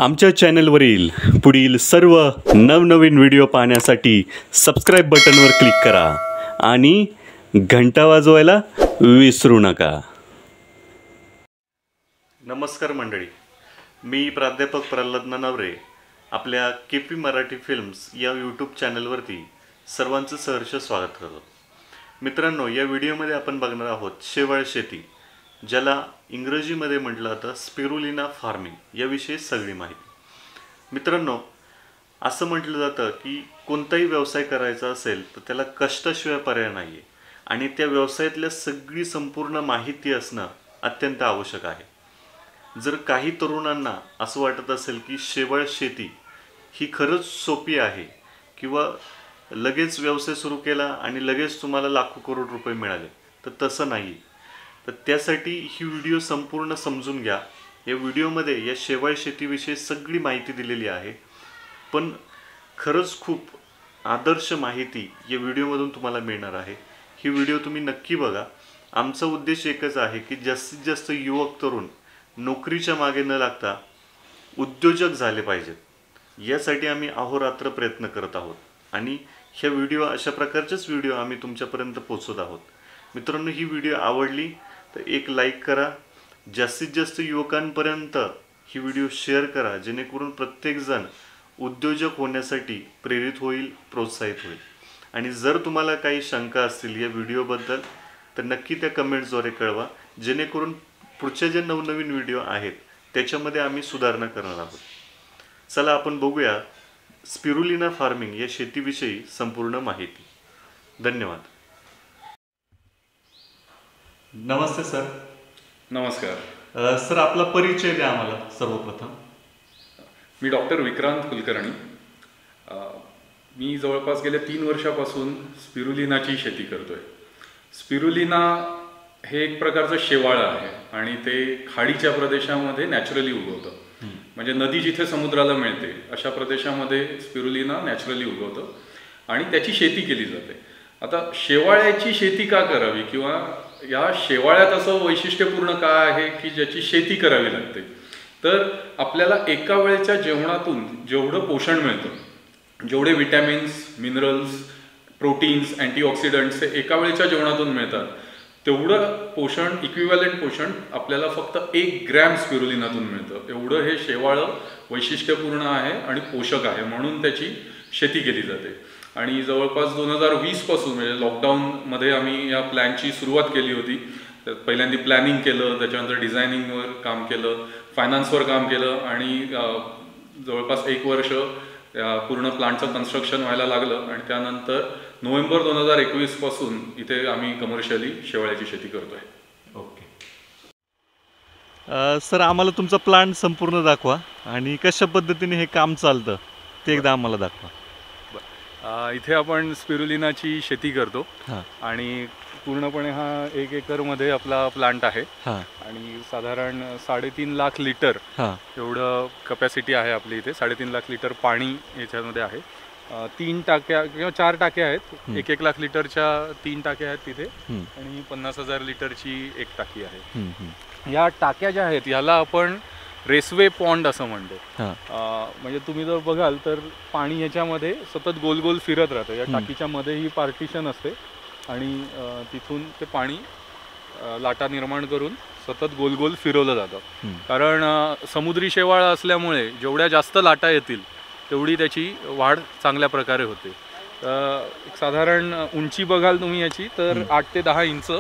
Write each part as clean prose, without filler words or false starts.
आमच्या चॅनलवरील पुढील सर्व नवनवीन व्हिडिओ पाहण्यासाठी सबस्क्राइब बटनवर क्लिक करा आणि घंटा वाजवायला विसरू नका। नमस्कार मंडळी, मी प्राध्यापक प्रल्हाद ननवरे आपल्या केपी मराठी फिल्म्स या यूट्यूब चॅनलवरती सर्वांचं सहर्ष स्वागत करतो। मित्रांनो, या व्हिडिओमध्ये आपण बघणार आहोत शेवाळ शेती, ज्याला इंग्रजीमध्ये म्हटलं जातं स्पिरुलिना फार्मिंग, याविषयी सगळी माहिती। मित्रांनो, असं म्हटलं जातं की कोणताही व्यवसाय करायचा असेल तर त्याला कष्टाशिवाय पर्याय नाही आहे आणि त्या व्यवसायातल्या सगळी संपूर्ण माहिती असणं अत्यंत आवश्यक आहे। जर काही तरुणांना असं वाटत असेल की शेवाळ शेती ही खरंच सोपी आहे किंवा लगेच व्यवसाय सुरू केला आणि लगेच तुम्हाला लाखो करोड रुपये मिळाले, तर तसं नाही। तर त्यासाठी ही व्हिडिओ संपूर्ण समजून घ्या। या व्हिडिओमध्ये या शेवाळ शेतीविषयी सगळी माहिती दिलेली आहे, पण खरंच खूप आदर्श माहिती या व्हिडिओमधून तुम्हाला मिळणार आहे। ही व्हिडिओ तुम्ही नक्की बघा। आमचा उद्देश एकच आहे की जास्तीत जास्त युवक तरुण नोकरीच्या मागे न लागता उद्योजक झाले पाहिजेत। यासाठी आम्ही अहोरात्र प्रयत्न करत आहोत आणि ह्या व्हिडिओ अशा प्रकारचेच व्हिडिओ आम्ही तुमच्यापर्यंत पोहोचवत आहोत। मित्रांनो, ही व्हिडिओ आवडली तर एक लाईक करा, जास्तीत जास्त युवकांपर्यंत ही व्हिडिओ शेअर करा, जेणेकरून प्रत्येकजण उद्योजक होण्यासाठी प्रेरित होईल, प्रोत्साहित होईल। आणि जर तुम्हाला काही शंका असतील या व्हिडिओबद्दल तर नक्की त्या कमेंट्सद्वारे कळवा, जेणेकरून पुढचे जे नवनवीन व्हिडिओ आहेत त्याच्यामध्ये आम्ही सुधारणा करणार आहोत। चला आपण बघूया स्पिरुलिना फार्मिंग या शेतीविषयी संपूर्ण माहिती। धन्यवाद। नमस्ते सर। नमस्कार सर, आपला परिचय द्या आम्हाला सर्वप्रथम। मी डॉक्टर विक्रांत कुलकर्णी। मी जवळपास गेल्या 3 वर्षापासून स्पिरुलिनाची शेती करतोय। स्पिरुलिना हे एक प्रकारचं शेवाळ आहे आणि ते खाडीच्या प्रदेशामध्ये नॅचरली उगवतं। म्हणजे नदी जिथे समुद्राला मिळते अशा प्रदेशामध्ये स्पिरुलिना नॅचरली उगवतं आणि त्याची शेती केली जाते। आता शेवाळ्याची शेती का करावी किंवा या शेवाळ्यात असं वैशिष्ट्यपूर्ण काय आहे की ज्याची शेती करावी लागते, तर आपल्याला एका वेळेच्या जेवणातून जेवढं पोषण मिळतं, जेवढे विटॅमिन्स, मिनरल्स, प्रोटीन्स, अँटीऑक्सिडंट्स हे एका वेळेच्या जेवणातून मिळतात, तेवढं पोषण, इक्विव्हॅलेंट पोषण आपल्याला फक्त 1 ग्रॅम स्पिरुलिनातून मिळतं। एवढं हे शेवाळं वैशिष्ट्यपूर्ण आहे आणि पोषक आहे, म्हणून त्याची शेती केली जाते। आणि जवळपास 2020 पासून म्हणजे लॉकडाऊनमध्ये आम्ही या प्लॅनची सुरुवात केली होती। पहिल्यांदा प्लॅनिंग केलं, त्याच्यानंतर डिझायनिंगवर काम केलं, फायनान्सवर काम केलं आणि जवळपास 1 वर्ष पूर्ण प्लांटचं कन्स्ट्रक्शन व्हायला लागलं आणि त्यानंतर नोव्हेंबर 2021 पासून इथे आम्ही कमर्शियली शेवाळ्याची शेती करतोय। ओके सर, आम्हाला तुमचा प्लांट संपूर्ण दाखवा आणि कशा पद्धतीने हे काम चालतं ते एकदा आम्हाला दाखवा। इथे आपण स्पिरुलिनाची शेती करतो आणि पूर्णपणे हा 1 एकरमध्ये आपला प्लांट आहे आणि साधारण 3.5 लाख लिटर एवढं कपॅसिटी आहे आपली इथे। 3.5 लाख लिटर पाणी याच्यामध्ये आहे। 3 टाक्या किंवा 4 टाक्या आहेत। 1 लाख लिटरच्या 3 टाक्या आहेत तिथे आणि 50,000 लिटरची 1 टाकी आहे। या टाक्या ज्या आहेत याला आपण रेसवे पॉन्ड असं म्हणतो। म्हणजे तुम्ही जर बघाल तर पाणी याच्यामध्ये सतत गोल गोल फिरत राहतं। या टाकीच्या मध्ये ही पार्टिशन असते आणि तिथून ते पाणी लाटा निर्माण करून सतत गोल गोल फिरवलं जातं। कारण समुद्री शेवाळ असल्यामुळे जेवढ्या जास्त लाटा येतील तेवढी त्याची वाढ चांगल्या प्रकारे होते। साधारण उंची बघाल तुम्ही याची तर 8 ते 10 इंच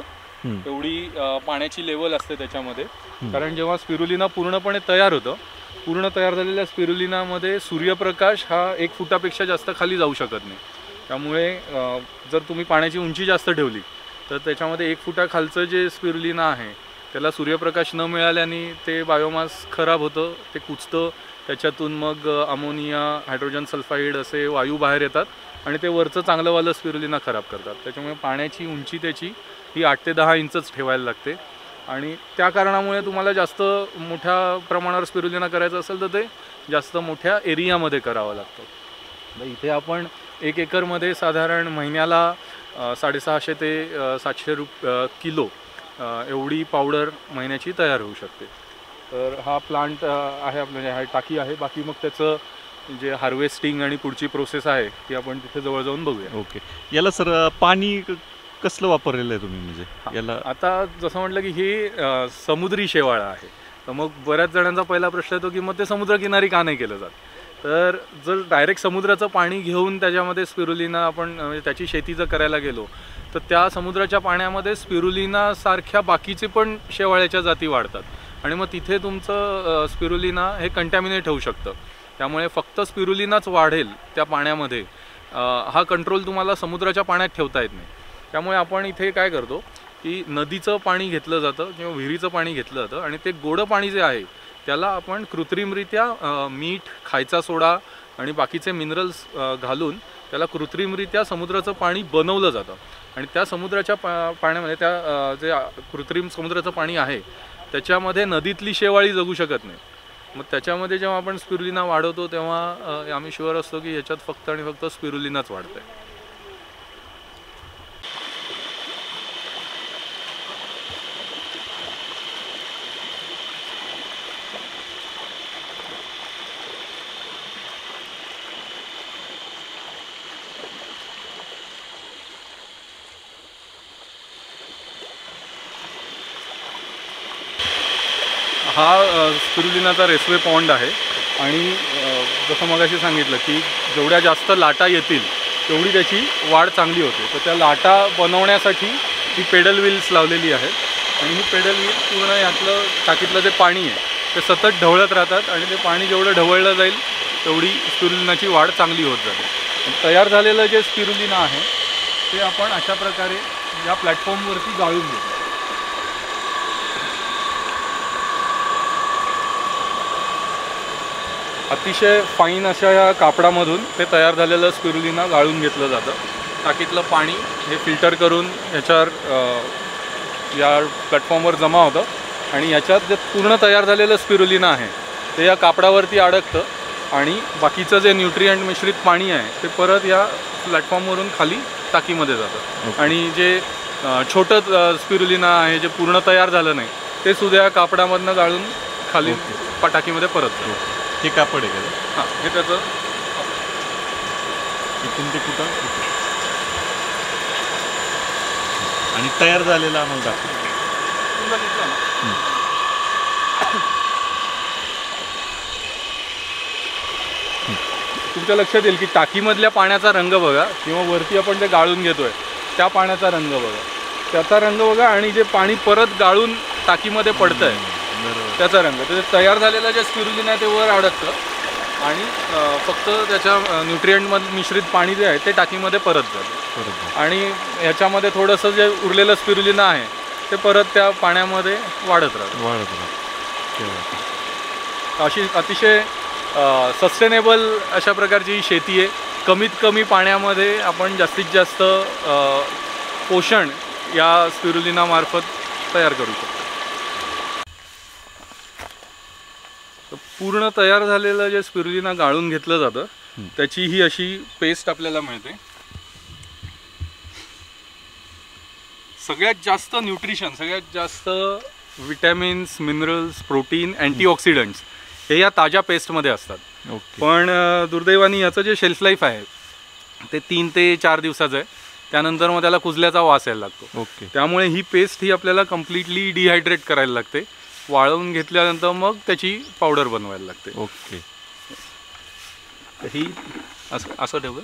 एवढी पाण्याची लेवल असते त्याच्यामध्ये। कारण जेव्हा स्पिरुलिना पूर्णपणे तयार होतं, पूर्ण तयार झालेल्या स्पिरुलिनामध्ये सूर्यप्रकाश हा 1 फुटापेक्षा जास्त खाली जाऊ शकत नाही। त्यामुळे जर तुम्ही पाण्याची उंची जास्त ठेवली तर त्याच्यामध्ये 1 फुटाखालचं जे स्पिरुलिना आहे त्याला सूर्यप्रकाश न मिळाल्याने ते बायोमास खराब होतं, ते कुजतं, त्याच्यातून मग अमोनिया, हायड्रोजन सल्फाईड असे वायू बाहेर येतात आणि ते वरचं चांगलंवालं स्पिरुलिना खराब करतात। त्याच्यामुळे पाण्याची उंची त्याची ही 8 ते 10 इंचच ठेवायला लागते आणि त्या कारणामुळे तुम्हाला जास्त मोठ्या प्रमाणावर स्पिरुलिना करायचं असेल तर ते जास्त मोठ्या एरियामध्ये करावं लागतं। इथे आपण 1 एकरमध्ये साधारण महिन्याला 650 ते 700 किलो एवढी पावडर महिन्याची तयार होऊ शकते। तर हा प्लांट आहे आपल्या, हा टाकी आहे. बाकी मग त्याचं जे हार्वेस्टिंग आणि पुढची प्रोसेस आहे ती आपण तिथे जवळ जाऊन बघूया. ओके. याला सर पाणी कसलं वापरलेलं आहे तुम्ही, म्हणजे याला? आता जसं म्हटलं की ही समुद्री शेवाळ आहे, तर मग बऱ्याच जणांचा पहिला प्रश्न येतो की मग ते समुद्रकिनारी का नाही केलं जात. तर जर डायरेक्ट समुद्राचं पाणी घेऊन त्याच्यामध्ये स्पिरुलिना आपण म्हणजे त्याची शेती जर करायला गेलो तर त्या समुद्राच्या पाण्यामध्ये स्पिरुलिना सारख्या बाकीचे पण शेवाळ्याच्या जाती वाढतात आणि मग तिथे तुमचं स्पिरुलिना हे कंटॅमिनेट होऊ शकतं. त्यामुळे फक्त स्पिरुलिनाच वाढेल त्या पाण्यामध्ये, हा कंट्रोल तुम्हाला समुद्राच्या पाण्यात ठेवता येत नाही. त्यामुळे आपण इथे काय करतो की नदीचं पाणी घेतलं जातं किंवा विहिरीचं पाणी घेतलं जातं आणि ते गोडं पाणी जे आहे त्याला आपण कृत्रिमरित्या मीठ, खायचा सोडा आणि बाकीचे मिनरल्स घालून त्याला कृत्रिमरित्या समुद्राचं पाणी बनवलं जातं आणि त्या समुद्राच्या पाण्यामध्ये त्या जे कृत्रिम समुद्राचं पाणी आहे त्याच्यामध्ये नदीतली शेवाळी जगू शकत नाही. मग त्याच्यामध्ये जेव्हा आपण स्पिरुलिना वाढवतो तेव्हा आम्ही शुअर असतो की याच्यात फक्त आणि फक्त स्पिरुलिनाच वाढते. हा स्पिरुलिनाचा रेसवे पॉन्ड आहे आणि जसं मगाशी सांगितलं की जेवढ्या जास्त लाटा येतील तेवढी त्याची वाढ चांगली होते. तर त्या लाटा बनवण्यासाठी ही पेडल व्हील्स लावलेली आहेत आणि ही पेडल व्हील पूर्ण यातलं टाकीतलं जे पाणी आहे ते सतत ढवळत राहतात आणि ते पाणी जेवढं ढवळलं जाईल तेवढी स्पिरुलिनाची वाढ चांगली होत जाते. तयार झालेलं जे स्पिरुलिना आहे ते आपण अशा प्रकारे या प्लॅटफॉर्मवरती गाळून घेतो. अतिशय फाईन अशा या कापडामधून ते तयार झालेलं स्पिरुलिना गाळून घेतलं जातं. टाकीतलं पाणी हे फिल्टर करून ह्याच्यावर या प्लॅटफॉर्मवर जमा होतं आणि याच्यात जे पूर्ण तयार झालेलं स्पिरुलिना आहे ते या कापडावरती अडकतं आणि बाकीचं जे न्यूट्रिएंट मिश्रित पाणी आहे ते परत या प्लॅटफॉर्मवरून खाली टाकीमध्ये जातं. आणि जे छोटं स्पिरुलिना आहे जे पूर्ण तयार झालं नाही ते सुद्धा या कापडामधनं गाळून खाली टाकीमध्ये परत जातं. हे कापड आहे का? हां, हे त्याचं इथून ते कुठं आणि तयार झालेलं आम्हाला दाखव. तुमच्या लक्षात येईल की टाकीमधल्या पाण्याचा रंग बघा किंवा वरती आपण जे गाळून घेतोय त्या पाण्याचा रंग बघा, त्याचा रंग बघा आणि जे पाणी परत गाळून टाकीमध्ये पडतं आहे त्याचा रंग. तर तयार झालेलं जे स्पिरुलिना ते वर अडकतं आणि फक्त त्याच्या न्यूट्रिएंटमध्ये मिश्रित पाणी जे आहे ते टाकीमध्ये परत जातं आणि ह्याच्यामध्ये थोडंसं जे उरलेलं स्पिरुलिना आहे ते परत त्या पाण्यामध्ये वाढत राहतं. अशी अतिशय सस्टेनेबल अशा प्रकारची ही शेती आहे. कमीत कमी पाण्यामध्ये आपण जास्तीत जास्त पोषण या स्पिरुलिनामार्फत तयार करू शकतो. पूर्ण तयार झालेलं जे स्पिरुलिना गाळून घेतलं जातं त्याची ही अशी पेस्ट आपल्याला मिळते. सगळ्यात जास्त न्यूट्रिशन, सगळ्यात जास्त विटॅमिन्स, मिनरल्स, प्रोटीन, अँटीऑक्सिडंट्स हे या ताज्या पेस्टमध्ये असतात. पण दुर्दैवाने याचं जे शेल्फ लाईफ आहे ते 3 ते 4 दिवसाचं आहे. त्यानंतर मग त्याला कुजल्याचा वास यायला लागतो. त्यामुळे ही पेस्ट ही आपल्याला कम्प्लिटली डिहायड्रेट करायला लागते. वाळवून घेतल्यानंतर मग त्याची पावडर बनवायला लागते. ओके. ही असं ठेवलं.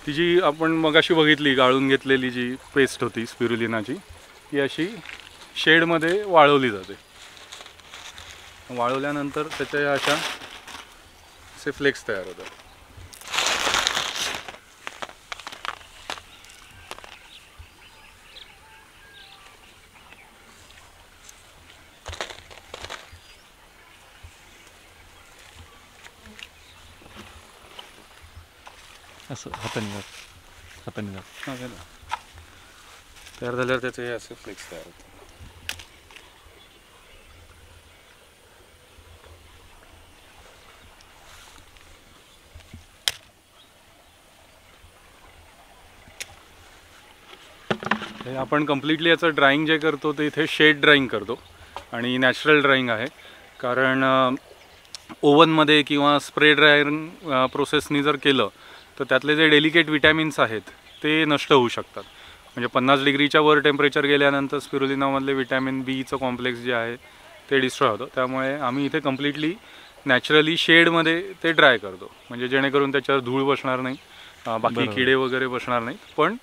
ती जी आपण मगाशी बघितली गाळून घेतलेली जी पेस्ट होती स्पिरुलिनाची ती अशी शेडमध्ये वाळवली जाते. वाळवल्यानंतर त्याच्या अशा असे फ्लेक्स तयार होतात. असं हाताने तयार झाल्यावर त्याचे हे असे फ्लेक्स तयार होते. आपण कम्प्लिटली याचं ड्राइंग जे करतो ते इथे शेड ड्राइंग करतो आणि नॅचरल ड्राइंग आहे, कारण ओव्हनमध्ये किंवा स्प्रे ड्रायरिंग प्रोसेसनी जर केलं तर त्यातले जे डेलिकेट विटॅमिन्स आहेत ते नष्ट होऊ शकतात. म्हणजे 50 डिग्रीच्या वर टेम्परेचर गेल्यानंतर स्पिरुलिनामधले विटॅमिन बीचं कॉम्प्लेक्स जे आहे ते डिस्ट्रॉय होतं. त्यामुळे आम्ही इथे कम्प्लिटली नॅचरली शेडमध्ये ते ड्राय करतो, म्हणजे जेणेकरून त्याच्यावर धूळ बसणार नाही, बाकी किडे वगैरे बसणार नाहीत, पण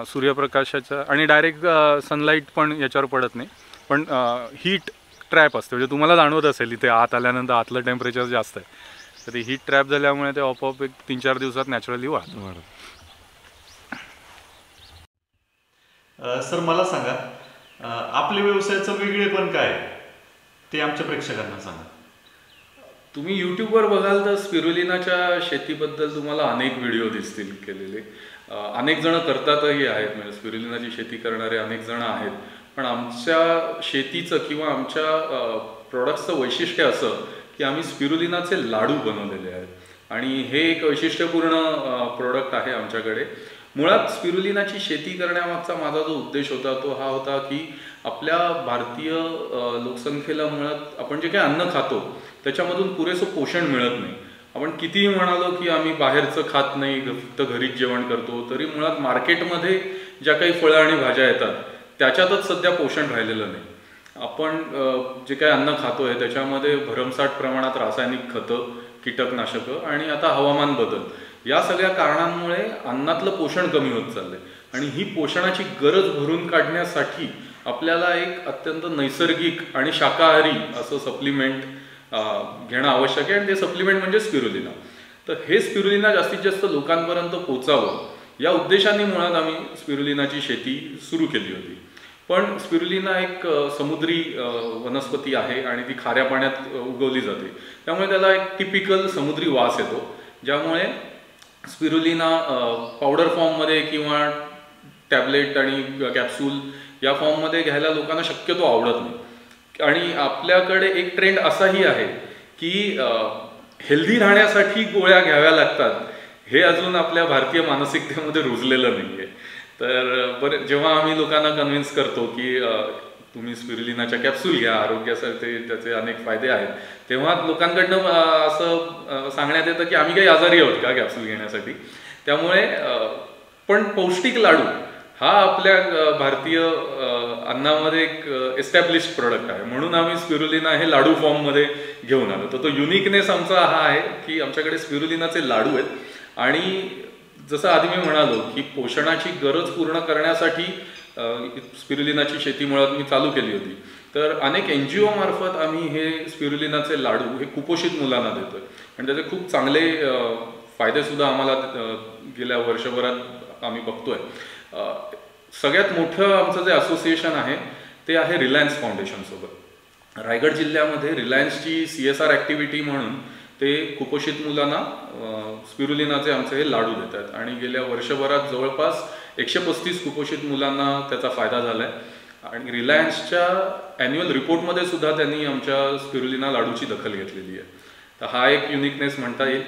सूर्यप्रकाशाचा आणि डायरेक्ट सनलाईट पण याच्यावर पडत नाही, पण हीट ट्रॅप असते. म्हणजे तुम्हाला जाणवत असेल इथे आत आल्यानंतर आतलं टेम्परेचर जास्त आहे, तर ते हीट ट्रॅप झाल्यामुळे ते आपोआप एक 3-4 दिवसात नॅचरली वाढतं. सर मला सांगा, आपल्या व्यवसायाचं वेगळेपण काय ते आमच्या प्रेक्षकांना सांगा. तुम्ही यूट्यूबवर बघाल तर स्पिरुलिनाच्या शेतीबद्दल तुम्हाला अनेक व्हिडिओ दिसतील केलेले. अनेक जण करतातही आहेत, म्हणजे स्पिरुलिनाची शेती करणारे अनेक जण आहेत. पण आमच्या शेतीचं किंवा आमच्या प्रोडक्ट्सचं वैशिष्ट्य असं की आम्ही स्पिरुलिनाचे लाडू बनवलेले आहेत आणि हे एक वैशिष्ट्यपूर्ण प्रोडक्ट आहे आमच्याकडे. मुळात स्पिरुलिनाची शेती करण्यामागचा माझा जो उद्देश होता तो हा होता की आपल्या भारतीय लोकसंख्येला मुळात आपण जे काही अन्न खातो त्याच्यामधून पुरेसं पोषण मिळत नाही. आपण कितीही म्हणालो की आम्ही बाहेरचं खात नाही, फक्त घरीच जेवण करतो, तरी मुळात मार्केटमध्ये ज्या काही फळं आणि भाज्या येतात त्याच्यातच सध्या पोषण राहिलेलं नाही. आपण जे काही अन्न खातो आहे त्याच्यामध्ये भरमसाठ प्रमाणात रासायनिक खतं, कीटकनाशकं आणि आता हवामान बदल या सगळ्या कारणांमुळे अन्नातलं पोषण कमी होत चाललंय. आणि ही पोषणाची गरज भरून काढण्यासाठी आपल्याला एक अत्यंत नैसर्गिक आणि शाकाहारी असं सप्लिमेंट घेणं आवश्यक आहे, आणि ते सप्लिमेंट म्हणजे स्पिरुलिना. तर हे स्पिरुलिना जास्तीत जास्त लोकांपर्यंत पोचावं या उद्देशाने मुळात आम्ही स्पिरुलिनाची शेती सुरू केली होती. पण स्पिरुलिना एक समुद्री वनस्पती आहे आणि ती खाऱ्या पाण्यात उगवली जाते, त्यामुळे त्याला एक टिपिकल समुद्री वास येतो, ज्यामुळे स्पिरुलिना पावडर फॉर्ममध्ये किंवा टॅबलेट आणि कॅप्सूल या फॉर्ममध्ये घ्यायला लोकांना शक्यतो आवडत नाही. आणि आपल्याकडे एक ट्रेंड असाही आहे की हेल्दी राहण्यासाठी गोळ्या घ्याव्या लागतात, हे अजून आपल्या भारतीय मानसिकतेमध्ये रुजलेलं नाही आहे. तर जेव्हा आम्ही लोकांना कन्व्हिन्स करतो की तुम्ही स्पिरुलिनाच्या कॅप्सूल घ्या, आरोग्यासाठी त्याचे अनेक फायदे आहेत, तेव्हा लोकांकडनं असं सांगण्यात येतं की आम्ही काही आजारी आहोत का कॅप्सूल घेण्यासाठी. त्यामुळे पण पौष्टिक लाडू हा आपल्या भारतीय अन्नामध्ये एक एस्टॅब्लिश्ड प्रोडक्ट आहे, म्हणून आम्ही स्पिरुलिना हे लाडू फॉर्ममध्ये घेऊन आलो. तर तो युनिकनेस आमचा हा आहे की आमच्याकडे स्पिरुलिनाचे लाडू आहेत. आणि जसं आधी मी म्हणालो की पोषणाची गरज पूर्ण करण्यासाठी स्पिरुलिनाची शेती मुळात मी चालू केली होती. तर अनेक NGO मार्फत आम्ही हे स्पिरुलिनाचे लाडू हे कुपोषित मुलांना देतोय आणि त्याचे खूप चांगले फायदे सुद्धा आम्हाला गेल्या वर्षभरात आम्ही बघतोय. सगळ्यात मोठं आमचं जे असोसिएशन आहे ते आहे रिलायन्स फाउंडेशन सोबत. रायगड जिल्ह्यामध्ये रिलायन्सची CSR ॲक्टिव्हिटी म्हणून ते कुपोषित मुलांना स्पिरुलिनाचे आमचे हे लाडू देतात आणि गेल्या वर्षभरात जवळपास 135 कुपोषित मुलांना त्याचा फायदा झाला आहे. आणि रिलायन्सच्या ॲन्युअल रिपोर्टमध्ये सुद्धा त्यांनी आमच्या स्पिरुलिना लाडूची दखल घेतलेली आहे. तर हा एक युनिकनेस म्हणता येईल.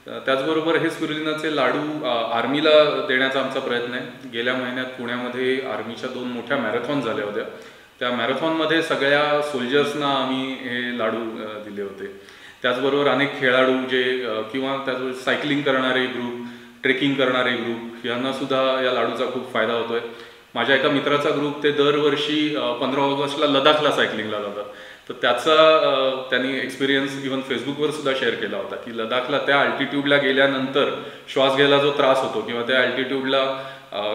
त्याचबरोबर हे स्पिरुलिनाचे लाडू आर्मीला देण्याचा आमचा प्रयत्न आहे. गेल्या महिन्यात पुण्यामध्ये आर्मीच्या 2 मोठ्या मॅरेथॉन झाल्या होत्या. त्या मॅरेथॉनमध्ये सगळ्या सोल्जर्सना आम्ही हे लाडू दिले होते. त्याचबरोबर अनेक खेळाडू जे किंवा त्याचबरोबर सायकलिंग करणारे ग्रुप, ट्रेकिंग करणारे ग्रुप यांना सुद्धा या लाडूचा खूप फायदा होतोय. माझ्या एका मित्राचा ग्रुप ते दरवर्षी 15 ऑगस्टला लडाखला सायकलिंगला जातात. तर त्याचा त्यांनी एक्सपिरियन्स इव्हन फेसबुकवर सुद्धा शेअर केला होता की लडाखला त्या अल्टिट्यूडला गेल्यानंतर श्वास घ्यायला जो त्रास होतो किंवा त्या अल्टिट्यूडला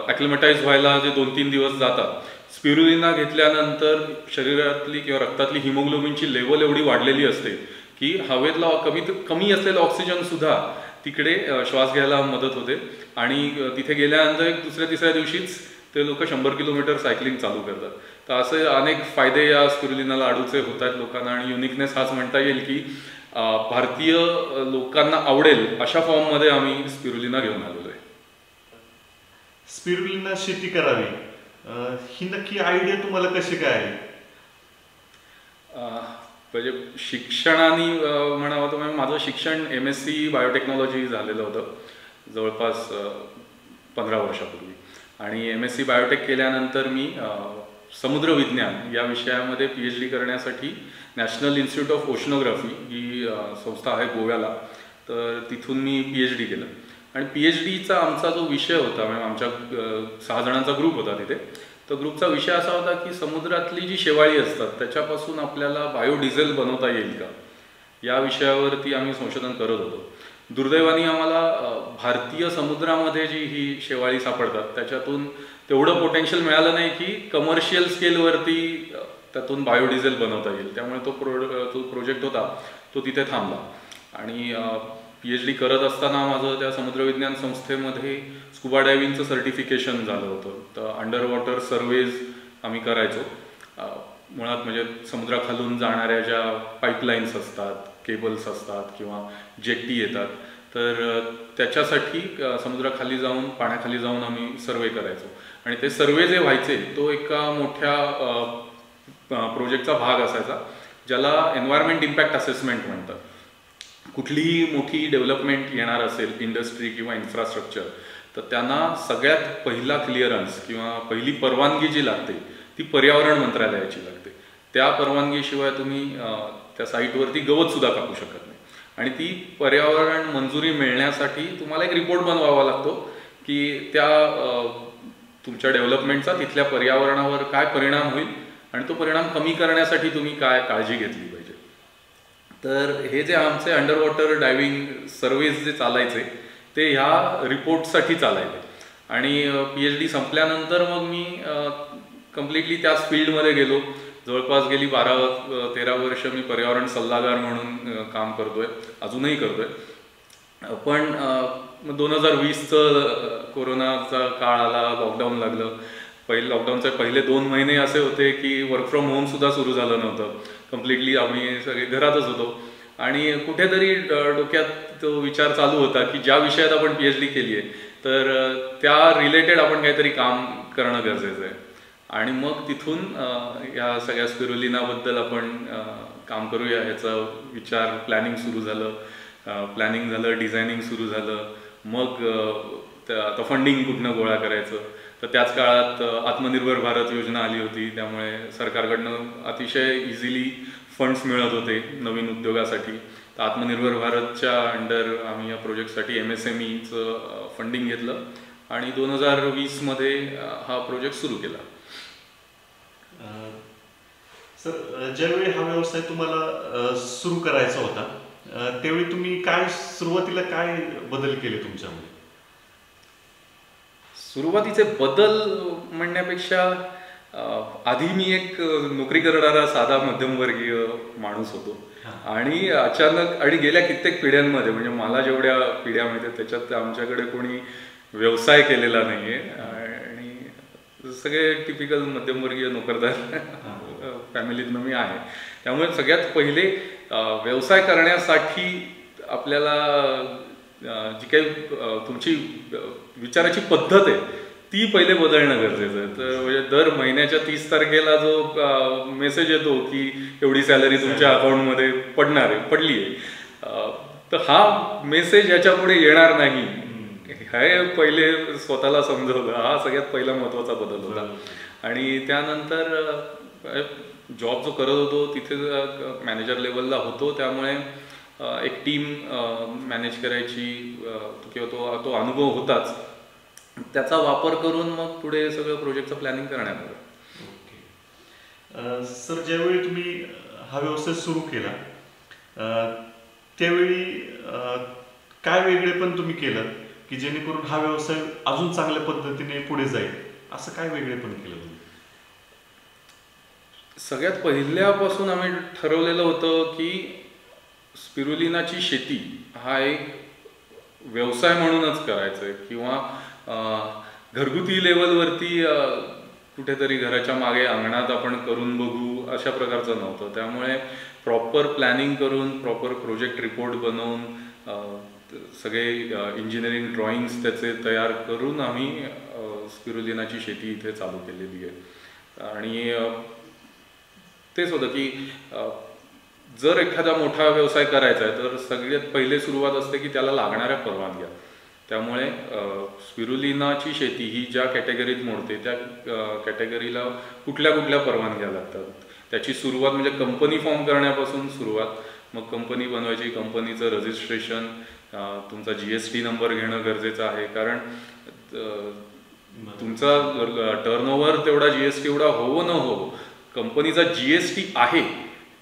ॲक्लिमटाईज व्हायला जे 2-3 दिवस जातात, स्पिरुलिना घेतल्यानंतर शरीरातली किंवा रक्तातली हिमोग्लोबिनची लेवल एवढी वाढलेली असते की हवेतला कमी असलेला ऑक्सिजन सुद्धा तिकडे श्वास घ्यायला मदत होते. आणि तिथे गेल्यानंतर 2-3 दिवशीच ते लोक 100 किलोमीटर सायकलिंग चालू करतात. तर असे अनेक फायदे या स्पिरुलिना लाडूचे होत आहेत लोकांना. आणि युनिकनेस हाच म्हणता येईल की भारतीय लोकांना आवडेल अशा फॉर्ममध्ये आम्ही स्पिरुलिना घेऊन आलेलो आहे. स्पिरुलिना शेती करावी ही नक्की आयडिया तुम्हाला कशी काय आली? म्हणजे शिक्षणाने म्हणावं तर माझं शिक्षण MSc बायोटेक्नॉलॉजी झालेलं होतं जवळपास 15 वर्षापूर्वी. आणि MSc बायोटेक केल्यानंतर मी समुद्र विज्ञान या विषयामध्ये PhD करण्यासाठी नॅशनल इन्स्टिट्यूट ऑफ ओशनोग्राफी ही संस्था आहे गोव्याला, तर तिथून मी PhD केलं. आणि PhDचा आमचा जो विषय होता, म्हणजे आमच्या 6 जणांचा ग्रुप होता तिथे, तर ग्रुपचा विषय असा होता की समुद्रातली जी शेवाळी असतात त्याच्यापासून आपल्याला बायोडिझेल बनवता येईल का, या विषयावरती आम्ही संशोधन करत होतो. दुर्दैवाने आम्हाला भारतीय समुद्रामध्ये जी ही शेवाळी सापडतात त्याच्यातून तेवढं पोटेन्शियल मिळालं नाही की कमर्शियल स्केलवरती त्यातून बायोडिझेल बनवता येईल. त्यामुळे तो प्रोजेक्ट होता तो तिथे थांबला. आणि PhD करत असताना माझं त्या समुद्रविज्ञान संस्थेमध्ये स्कुबा डायव्हिंगचं सर्टिफिकेशन झालं होतं. तर अंडर वॉटर सर्वेज आम्ही करायचो. मुळात म्हणजे समुद्राखालून जाणाऱ्या ज्या पाईपलाईन्स असतात, केबल्स असतात किंवा जेट्टी येतात, तर त्याच्यासाठी समुद्राखाली जाऊन पाण्याखाली जाऊन आम्ही सर्वे करायचो. आणि ते सर्वे जे व्हायचे तो एका मोठ्या प्रोजेक्टचा भाग असायचा ज्याला एन्व्हायरमेंट इम्पॅक्ट असेसमेंट म्हणतात. कुठलीही मोठी डेव्हलपमेंट येणार असेल, इंडस्ट्री किंवा इन्फ्रास्ट्रक्चर, तर त्यांना सगळ्यात पहिला क्लिअरन्स किंवा पहिली परवानगी जी लागते ती पर्यावरण मंत्रालयाची लागते. त्या परवानगीशिवाय तुम्ही त्या साईटवरती गवतसुद्धा कापू शकत नाही. आणि ती पर्यावरण मंजुरी मिळण्यासाठी तुम्हाला एक रिपोर्ट बनवावा लागतो की त्या तुमच्या डेव्हलपमेंटचा तिथल्या पर्यावरणावर काय परिणाम होईल आणि तो परिणाम कमी करण्यासाठी तुम्ही काय काळजी घेतली पाहिजे. तर हे जे आमचे अंडर वॉटर डायव्हिंग सर्वेज जे चालायचे ते ह्या रिपोर्टसाठी चालायचे. आणि PhD संपल्यानंतर मग मी कम्प्लिटली त्याच फील्डमध्ये गेलो. जवळपास गेली 12-13 वर्ष मी पर्यावरण सल्लागार म्हणून काम करतोय, अजूनही करतोय. पण 2020चं कोरोनाचा काळ आला, लॉकडाऊन लागलं. लॉकडाऊनचे पहिले 2 महिने असे होते की वर्क फ्रॉम होम सुद्धा सुरू झालं नव्हतं. कम्प्लिटली आम्ही सगळे घरातच होतो. आणि कुठेतरी डोक्यात तो विचार चालू होता की ज्या विषयात आपण PhD केली आहे तर त्या रिलेटेड आपण काहीतरी काम करणं गरजेचं आहे. आणि मग तिथून या सगळ्या स्पिरुलिनाबद्दल आपण काम करूया ह्याचा विचार, प्लॅनिंग सुरू झालं. प्लॅनिंग झालं, डिझायनिंग सुरू झालं. मग आता फंडिंग कुठनं गोळा करायचं, तर त्याच काळात आत्मनिर्भर भारत योजना आली होती. त्यामुळे सरकारकडनं अतिशय इझिली फंड्स मिळत होते नवीन उद्योगासाठी. तर आत्मनिर्भर भारतच्या अंडर आम्ही या प्रोजेक्टसाठी MSMEचं फंडिंग घेतलं आणि 2020मध्ये हा प्रोजेक्ट सुरू केला. सर, ज्यावेळी हा व्यवसाय तुम्हाला सुरू करायचा होता त्यावेळी तुम्ही सुरुवातीला काय बदल केले तुमच्यामध्ये? सुरुवातीचे बदल म्हणण्यापेक्षा आधी मी एक नोकरी करणारा साधा मध्यमवर्गीय माणूस होतो. आणि अचानक आणि गेल्या कित्येक पिढ्यांमध्ये, म्हणजे मला जेवढ्या पिढ्या माहिती त्याच्यात आमच्याकडे कोणी व्यवसाय केलेला नाहीये. आणि सगळे टिपिकल मध्यमवर्गीय नोकरदार फॅमिलीतनं मी आहे. त्यामुळे सगळ्यात पहिले व्यवसाय करण्यासाठी आपल्याला जी काही तुमची विचाराची पद्धत आहे ती पहिले बदलणं गरजेचं आहे. तर म्हणजे दर महिन्याच्या 30 तारखेला जो मेसेज येतो की एवढी सॅलरी तुमच्या अकाउंटमध्ये पडली आहे, तर हा मेसेज याच्या पुढे येणार नाही हे पहिले स्वतःला समजवलं. हा सगळ्यात पहिला महत्त्वाचा बदल होता. आणि त्यानंतर जॉब जो करत होतो तिथे मॅनेजर लेवलला होतो, त्यामुळे एक टीम मॅनेज करायची किंवा तो अनुभव होताच. त्याचा वापर करून मग पुढे सगळं प्रोजेक्टचं प्लॅनिंग करण्यात आलं. ओके सर, ज्यावेळी तुम्ही हा व्यवसाय सुरू केला त्यावेळी काय वेगळे पण तुम्ही केलं की जेणेकरून हा व्यवसाय अजून चांगल्या पद्धतीने पुढे जाईल, असं काय वेगळे पण केलं तुम्ही? सगळ्यात पहिल्यापासून आम्ही ठरवलेलं होतं की स्पिरुलिनाची शेती हा एक व्यवसाय म्हणूनच करायचा आहे किंवा घरगुती लेवलवरती कुठेतरी घराच्या मागे अंगणात आपण करून बघू अशा प्रकारचं नव्हतं. त्यामुळे प्रॉपर प्लॅनिंग करून, प्रॉपर प्रोजेक्ट रिपोर्ट बनवून, सगळे इंजिनिअरिंग ड्रॉइंग्स त्याचे तयार करून आम्ही स्पिरुलिनाची शेती इथे चालू केलेली आहे. आणि तेच होतं की जर एखादा मोठा व्यवसाय करायचा आहे तर सगळ्यात पहिले सुरुवात असते की त्याला लागणाऱ्या परवानग्या. त्यामुळे स्पिरुलिनाची शेती ही ज्या कॅटेगरीत मोडते त्या कॅटेगरीला कुठल्या कुठल्या परवानग्या लागतात, त्याची सुरुवात म्हणजे कंपनी फॉर्म करण्यापासून सुरुवात. मग कंपनी बनवायची, कंपनीचं रजिस्ट्रेशन, तुमचा GST नंबर घेणं गरजेचं आहे, कारण तुमचा टर्नओव्हर तेवढा GST एवढा हो न हो, कंपनीचा GST आहे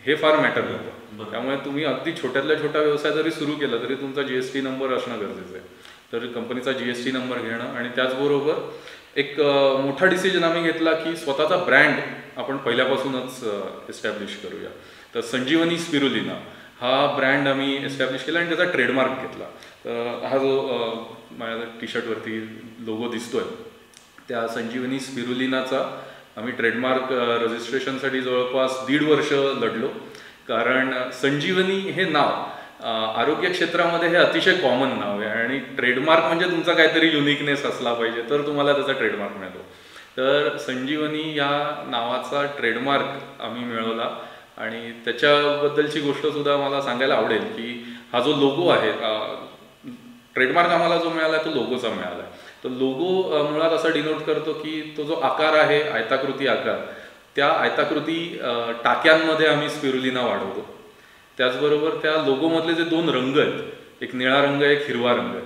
हे फार मॅटर करतं. त्यामुळे तुम्ही अगदी छोट्यातल्या छोटा व्यवसाय जरी सुरू केला तरी तुमचा GST नंबर असणं गरजेचं आहे. तर कंपनीचा GST नंबर घेणं, आणि त्याचबरोबर एक मोठा डिसिजन आम्ही घेतला की स्वतःचा ब्रँड आपण पहिल्यापासूनच एस्टॅब्लिश करूया. तर संजीवनी स्पिरुलिना हा ब्रँड आम्ही एस्टॅब्लिश केला आणि त्याचा ट्रेडमार्क घेतला. हा जो माझ्या टी शर्टवरती लोगो दिसतोय त्या संजीवनी स्पिरुलिनाचा आम्ही ट्रेडमार्क रजिस्ट्रेशनसाठी जवळपास 1.5 वर्ष लढलो. कारण संजीवनी हे नाव आरोग्य क्षेत्रामध्ये हे अतिशय कॉमन नाव आहे आणि ट्रेडमार्क म्हणजे तुमचा काहीतरी युनिकनेस असला पाहिजे तर तुम्हाला त्याचा ट्रेडमार्क मिळतो. तर संजीवनी या नावाचा ट्रेडमार्क आम्ही मिळवला आणि त्याच्याबद्दलची गोष्टसुद्धा मला सांगायला आवडेल की हा जो लोगो आहे, ट्रेडमार्क आम्हाला जो मिळाला तो लोगोचा मिळाला आहे. तो लोगो मुळात असा डिनोट करतो की तो जो आकार आहे, आयताकृती आकार, त्या आयताकृती टाक्यांमध्ये आम्ही स्पिरुलिना वाढवतो. त्याचबरोबर त्या लोगोमधले जे 2 रंग आहेत, एक निळा रंग आहे, एक हिरवा रंग आहे.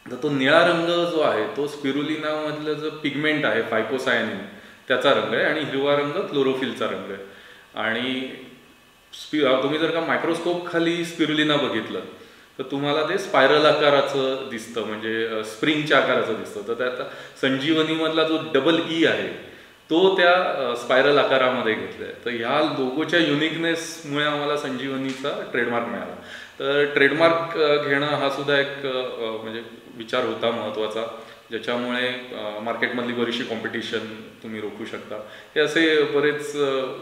तर तो निळा रंग जो आहे तो स्पिरुलिनामधलं जो पिगमेंट आहे फायकोसायनिन त्याचा रंग आहे आणि हिरवा रंग क्लोरोफिलचा रंग आहे. आणि तुम्ही जर का मायक्रोस्कोप खाली स्पिरुलिना बघितलं तर तुम्हाला ते स्पायरल आकाराचं दिसतं, म्हणजे स्प्रिंगच्या आकाराचं दिसतं. तर त्यात संजीवनीमधला जो DE आहे तो त्या स्पायरल आकारामध्ये घेतला आहे. तर ह्या लोगोच्या युनिकनेसमुळे आम्हाला संजीवनीचा ट्रेडमार्क मिळाला. तर ट्रेडमार्क घेणं हा सुद्धा एक म्हणजे विचार होता महत्त्वाचा, ज्याच्यामुळे मार्केटमधली बरीचशी कॉम्पिटिशन तुम्ही रोखू शकता. हे असे बरेच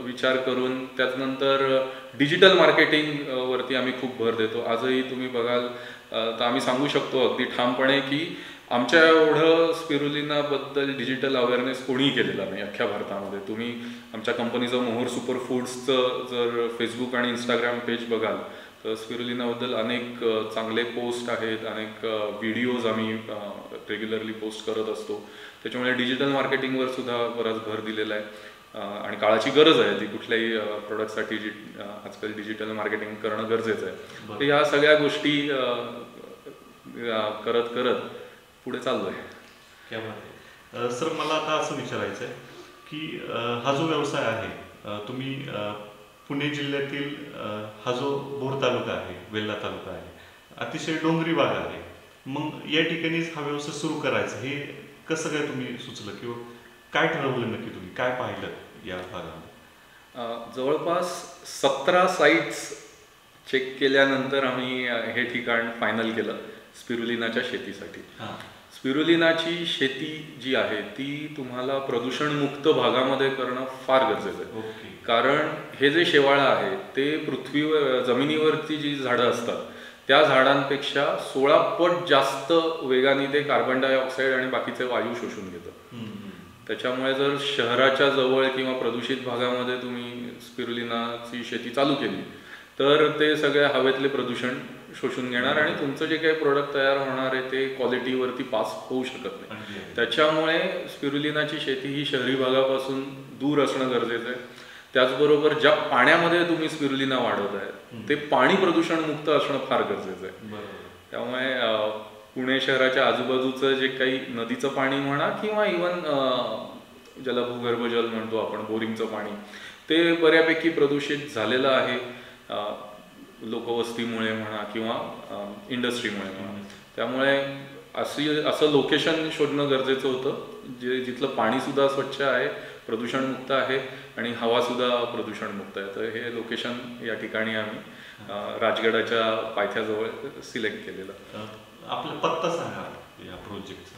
विचार करून त्यानंतर डिजिटल मार्केटिंगवरती आम्ही खूप भर देतो. आजही तुम्ही बघाल तर आम्ही सांगू शकतो अगदी ठामपणे की आमच्या एवढं स्पिरुलिनाबद्दल डिजिटल अवेअरनेस कोणीही केलेला नाही अख्ख्या भारतामध्ये. तुम्ही आमच्या कंपनीचं मोहोर सुपर फूड्सचं जर फेसबुक आणि इंस्टाग्राम पेज बघाल तर स्पिरुलिनाबद्दल अनेक चांगले पोस्ट आहेत, अनेक व्हिडिओज आम्ही रेग्युलरली पोस्ट करत असतो. त्याच्यामुळे डिजिटल मार्केटिंगवर सुद्धा बराच भर दिलेला आहे आणि काळाची गरज आहे ती कुठल्याही प्रोडक्टसाठी जी आजकाल डिजिटल मार्केटिंग करणं गरजेचं आहे. तर ह्या सगळ्या गोष्टी करत करत पुढे चाललोय. सर, मला आता असं विचारायचं आहे की हा जो व्यवसाय आहे, तुम्ही पुणे जिल्ह्यातील हा जो भोर तालुका आहे, वेल्हा तालुका आहे, अतिशय डोंगरी भाग आहे. मग या ठिकाणीच हा व्यवसाय सुरू करायचा हे कसं काय तुम्ही सुचलं किंवा काय ठरवलं नक्की, तुम्ही काय पाहिलं या भागामध्ये? जवळपास 17 साईट्स चेक केल्यानंतर आम्ही हे ठिकाण फायनल केलं स्पिरुलिनाच्या शेतीसाठी. स्पिरुलिनाची शेती जी आहे ती तुम्हाला प्रदूषणमुक्त भागामध्ये करणं फार गरजेचं आहे. कारण हे जे शेवाळं आहे ते पृथ्वीवर जमिनीवरती जी झाडं असतात त्या झाडांपेक्षा 16 पट जास्त वेगाने ते कार्बन डायऑक्साईड आणि बाकीचे वायू शोषून घेतं. त्याच्यामुळे जर शहराच्या जवळ किंवा प्रदूषित भागामध्ये तुम्ही स्पिरुलिनाची शेती चालू केली तर ते सगळ्या हवेतले प्रदूषण शोषून घेणार आणि तुमचं जे काही प्रोडक्ट तयार होणार आहे ते क्वालिटीवरती पास होऊ शकत नाही. त्याच्यामुळे स्पिरुलिनाची शेती ही शहरी भागापासून दूर असणं गरजेचं आहे. त्याचबरोबर ज्या पाण्यामध्ये तुम्ही स्पिरुलिना वाढवत आहे ते पाणी प्रदूषणमुक्त असणं फार गरजेचं आहे. त्यामुळे पुणे शहराच्या आजूबाजूचं जे काही नदीचं पाणी म्हणा किंवा इवन जलभूगर्भ जल म्हणतो आपण, बोरिंगचं पाणी, ते बऱ्यापैकी प्रदूषित झालेलं आहे लोकवस्तीमुळे म्हणा किंवा इंडस्ट्रीमुळे म्हणा. त्यामुळे असं लोकेशन शोधणं गरजेचं होतं जिथलं पाणीसुद्धा स्वच्छ आहे, प्रदूषणमुक्त आहे आणि हवासुद्धा प्रदूषणमुक्त आहे. तर हे लोकेशन या ठिकाणी आम्ही राजगडाच्या पायथ्याजवळ सिलेक्ट केलेलं. आपला पत्ता सांगा या प्रोजेक्टचा.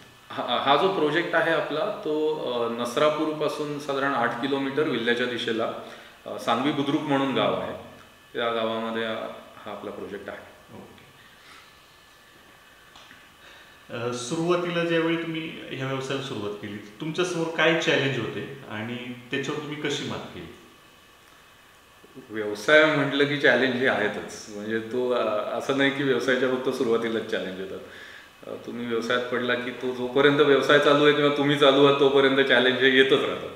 हा जो प्रोजेक्ट आहे आपला तो नसरापूरपासून साधारण 8 किलोमीटर विल्ह्याच्या दिशेला सांगवी बुद्रुक म्हणून गाव आहे, त्या गावामध्ये हा आपला प्रोजेक्ट आहे. सुरुवातीला ज्यावेळी तुम्ही ह्या व्यवसायाला सुरुवात केली तुमच्यासमोर काय चॅलेंज होते आणि त्याच्यावर तुम्ही कशी मात केली? व्यवसाय म्हटलं की चॅलेंज हे आहेतच. म्हणजे तो असं नाही की व्यवसायाच्या फक्त सुरुवातीलाच चॅलेंज येतात. तुम्ही व्यवसायात पडला की तो जोपर्यंत व्यवसाय चालू आहे किंवा तुम्ही चालू आहात तोपर्यंत चॅलेंज हे येतच राहतात.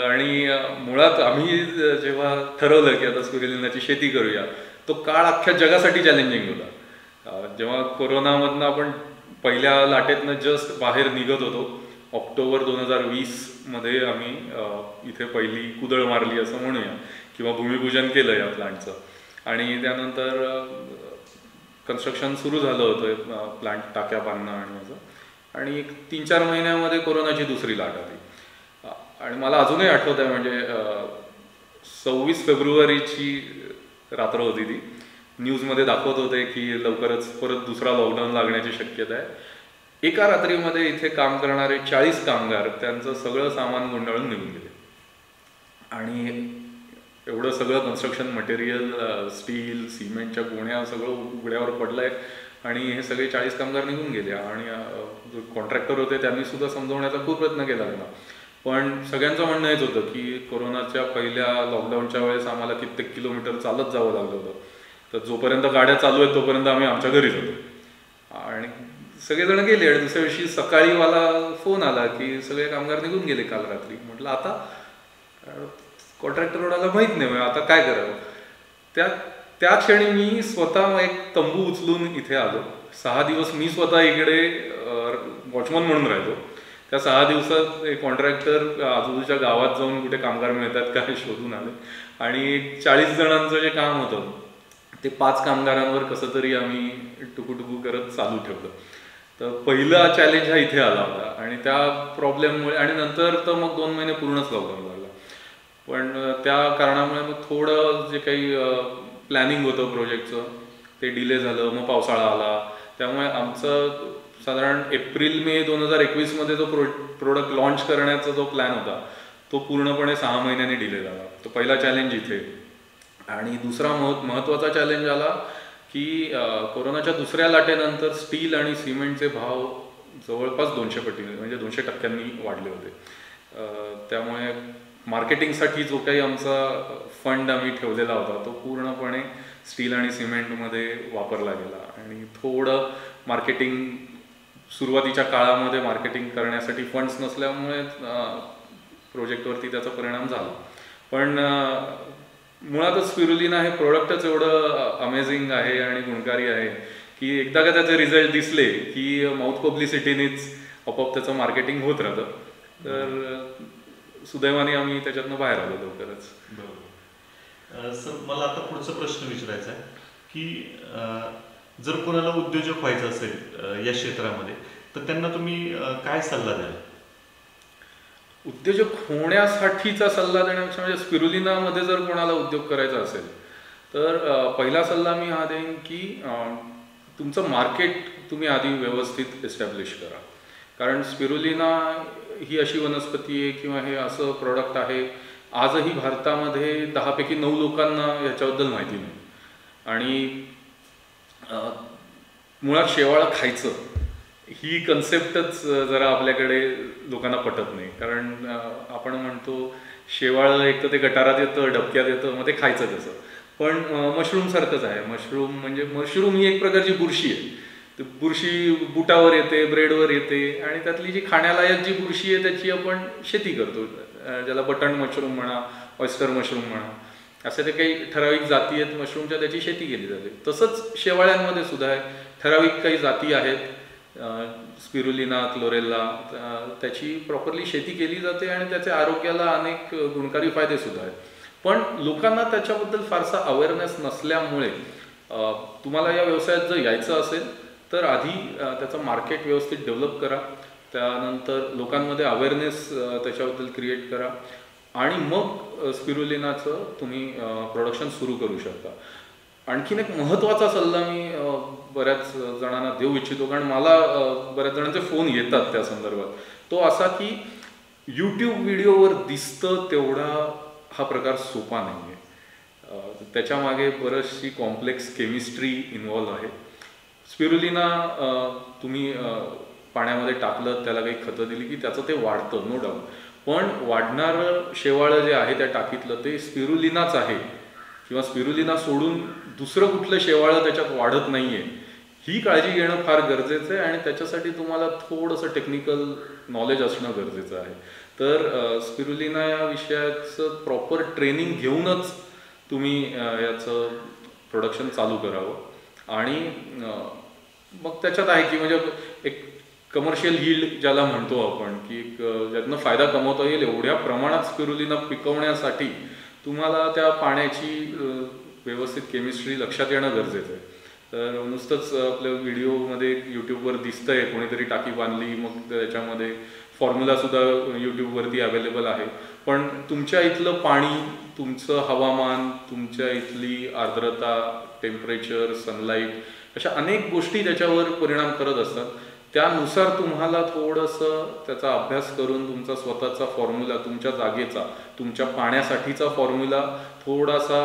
आणि मुळात आम्ही जेव्हा ठरवलं की आता स्पिरुलिनाची शेती करूया तो काळ अख्ख्या जगासाठी चॅलेंजिंग होता. जेव्हा कोरोनामधनं आपण पहिल्या लाटेतनं जस्ट बाहेर निघत होतो, ऑक्टोबर 2020मध्ये आम्ही इथे पहिली कुदळ मारली असं म्हणूया किंवा भूमिपूजन केलं या प्लांटचं. आणि त्यानंतर कन्स्ट्रक्शन सुरू झालं होतं प्लांट टाक्या बांधणं आणि असं. आणि एक 3-4 महिन्यामध्ये कोरोनाची दुसरी लाट आली. आणि मला अजूनही आठवत आहे, म्हणजे 26 फेब्रुवारीची रात्र होती ती. न्यूजमध्ये दाखवत होते की लवकरच परत दुसरा लॉकडाऊन लागण्याची शक्यता आहे. एका रात्रीमध्ये इथे काम करणारे 40 कामगार त्यांचं सगळं सामान गुंडाळून निघून गेले. आणि एवढं सगळं कन्स्ट्रक्शन मटेरियल, स्टील, सिमेंटच्या गोण्या सगळं उघड्यावर पडलंय आणि हे सगळे 40 कामगार निघून गेले. आणि जो कॉन्ट्रॅक्टर होते त्यांनी सुद्धा समजवण्याचा खूप प्रयत्न केला त्यांना. पण सगळ्यांचं म्हणणं हेच होतं की कोरोनाच्या पहिल्या लॉकडाऊनच्या वेळेस आम्हाला कित्येक किलोमीटर चालत जावं लागलं होतं, तर जोपर्यंत गाड्या चालू आहेत तोपर्यंत आम्ही आमच्या घरीच होतो. आणि सगळेजण गेले. आणि दुसऱ्या दिवशी सकाळी मला फोन आला की सगळे कामगार निघून गेले काल रात्री. म्हटलं आता कॉन्ट्रॅक्टर रोडाला माहीत नाही, आता काय करावं. त्या क्षणी मी स्वतः एक तंबू उचलून इथे आलो. 6 दिवस मी स्वतः इकडे वॉचमन म्हणून राहिलो. त्या 6 दिवसात एक कॉन्ट्रॅक्टर आजूबाजूच्या गावात जाऊन कुठे कामगार मिळतात का हे शोधून आले. आणि 40 जणांचं जे काम होतं ते 5 कामगारांवर कसं तरी आम्ही टुकूटुकू करत चालू ठेवलं. तर पहिला चॅलेंज हा इथे आला होता. आणि त्या प्रॉब्लेममुळे आणि नंतर तर मग 2 महिने पूर्णच लॉकडाऊन लागला. पण त्या कारणामुळे मग थोडं जे काही प्लॅनिंग होतं प्रोजेक्टचं ते डिले झालं. मग पावसाळा आला. त्यामुळे आमचं साधारण एप्रिल-मे 2021मध्ये जो प्रोडक्ट लॉन्च करण्याचा जो प्लॅन होता तो पूर्णपणे 6 महिन्यांनी डिले झाला. तो पहिला चॅलेंज इथे. आणि दुसरा महत्त्वाचा चॅलेंज आला की कोरोनाच्या दुसऱ्या लाटेनंतर स्टील आणि सिमेंटचे भाव जवळपास 200 पटीने म्हणजे 200% वाढले होते. त्यामुळे मार्केटिंगसाठी जो काही आमचा फंड आम्ही ठेवलेला होता तो पूर्णपणे स्टील आणि सिमेंटमध्ये वापरला गेला. आणि थोडं मार्केटिंग सुरुवातीच्या काळामध्ये मार्केटिंग करण्यासाठी फंड्स नसल्यामुळे प्रोजेक्टवरती त्याचा परिणाम झाला. पण मुळातच स्पिरुलिना हे प्रोडक्टच एवढं अमेझिंग आहे आणि गुणकारी आहे की एकदा का त्याचे रिझल्ट दिसले की माउथ पब्लिसिटीनेच आपोआप त्याचं मार्केटिंग होत राहतं. तर सुदैवाने आम्ही त्याच्यातनं बाहेर आलो लवकरच. बरोबर. सर, मला आता पुढचा प्रश्न विचारायचा आहे की जर कोणाला उद्योजक व्हायचं असेल या क्षेत्रामध्ये तर त्यांना तुम्ही काय सल्ला द्याल? उद्योजक होण्यासाठीचा सल्ला देण्यापेक्षा म्हणजे स्पिरुलिनामध्ये जर कोणाला उद्योग करायचा असेल तर पहिला सल्ला मी हा देईन की तुमचं मार्केट तुम्ही आधी व्यवस्थित एस्टॅब्लिश करा. कारण स्पिरुलिना ही अशी वनस्पती आहे किंवा हे असं प्रोडक्ट आहे आजही भारतामध्ये 10 पैकी 9 लोकांना याच्याबद्दल माहिती नाही. आणि मुळात शेवाळं खायचं ही कन्सेप्टच जरा आपल्याकडे लोकांना पटत नाही. कारण आपण म्हणतो शेवाळं एक तर ते गटारात येतं, डबक्यात येतं, मग ते खायचं कसं. पण मशरूम सारखंच आहे. मशरूम ही एक प्रकारची बुरशी आहे. बुरशी बुटावर येते, ब्रेडवर येते आणि त्यातली जी खाण्यालायक जी बुरशी आहे त्याची आपण शेती करतो. ज्याला बटन मशरूम म्हणा, ऑयस्टर मशरूम म्हणा, असे ते काही ठराविक जाती आहेत मशरूमच्या, त्याची शेती केली जाते. तसंच शेवाळ्यांमध्ये सुद्धा आहे. ठराविक काही जाती आहेत स्पिरुलिना, क्लोरेला, त्याची प्रॉपरली शेती केली जाते आणि त्याच्या आरोग्याला अनेक गुणकारी फायदे सुद्धा आहेत. पण लोकांना त्याच्याबद्दल फारसा अवेअरनेस नसल्यामुळे तुम्हाला या व्यवसायात जर यायचं असेल तर आधी त्याचं मार्केट व्यवस्थित डेव्हलप करा. त्यानंतर लोकांमध्ये अवेअरनेस त्याच्याबद्दल क्रिएट करा आणि मग स्पिरुलिनाचं तुम्ही प्रोडक्शन सुरू करू शकता. आणखीन एक महत्त्वाचा सल्ला मी बऱ्याच जणांना देऊ इच्छितो, कारण मला बऱ्याच जणांचे फोन येतात त्या संदर्भात. तो असा की यूट्यूब व्हिडिओवर दिसतं तेवढा हा प्रकार सोपा नाही आहे. त्याच्यामागे बरीचशी कॉम्प्लेक्स केमिस्ट्री इन्व्हॉल्व आहे. स्पिरुलिना तुम्ही पाण्यामध्ये टाकलं, त्याला काही खतं दिली की त्याचं ते वाढतं, नो डाऊट. पण वाढणारं शेवाळं जे आहे त्या टाकीतलं ते स्पिरुलिनाच आहे किंवा स्पिरुलिना सोडून दुसरं कुठलं शेवाळं त्याच्यात वाढत नाहीये, ही काळजी घेणं फार गरजेचं आहे. आणि त्याच्यासाठी तुम्हाला थोडंसं टेक्निकल नॉलेज असणं गरजेचं आहे. तर स्पिरुलिना या विषयाचं प्रॉपर ट्रेनिंग घेऊनच तुम्ही याचं प्रोडक्शन चालू करावं. आणि मग त्याच्यात आहे की म्हणजे एक कमर्शियल यील्ड ज्याला म्हणतो आपण, की ज्यातनं फायदा कमवता येईल एवढ्या प्रमाणात स्पिरुलिना पिकवण्यासाठी तुम्हाला त्या पाण्याची व्यवस्थित केमिस्ट्री लक्षात येणं गरजेचं आहे. तर नुसतंच आपल्या व्हिडिओमध्ये यूट्यूबवर दिसतंय कोणीतरी टाकी बांधली, मग त्याच्यामध्ये फॉर्म्युलासुद्धा यूट्यूबवरती अवेलेबल आहे. पण तुमच्या इथलं पाणी, तुमचं हवामान, तुमच्या इथली आर्द्रता, टेम्परेचर, सनलाईट, अशा अनेक गोष्टी त्याच्यावर परिणाम करत असतात. त्यानुसार तुम्हाला थोडंसं त्याचा अभ्यास करून तुमचा स्वतःचा फॉर्म्युला, तुमच्या जागेचा, तुमच्या पाण्यासाठीचा फॉर्म्युला थोडासा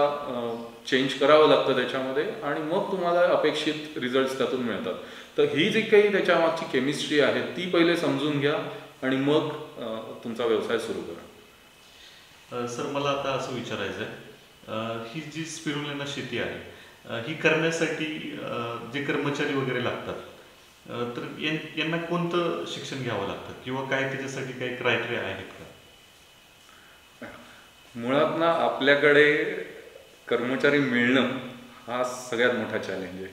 चेंज करावं लागतं त्याच्यामध्ये, आणि मग तुम्हाला अपेक्षित रिझल्ट्स त्यातून मिळतात. तर ही जी काही त्याच्यामागची केमिस्ट्री आहे ती पहिले समजून घ्या आणि मग तुमचा व्यवसाय सुरू करा. सर, मला आता असं विचारायचं आहे, ही जी स्पिरुलिना शेती आहे ही करण्यासाठी जे कर्मचारी वगैरे लागतात, तर यांना कोणतं शिक्षण घ्यावं लागतं किंवा काय त्याच्यासाठी काही क्रायटेरिया आहेत का? मुळात ना आपल्याकडे कर्मचारी मिळणं हा सगळ्यात मोठा चॅलेंज आहे.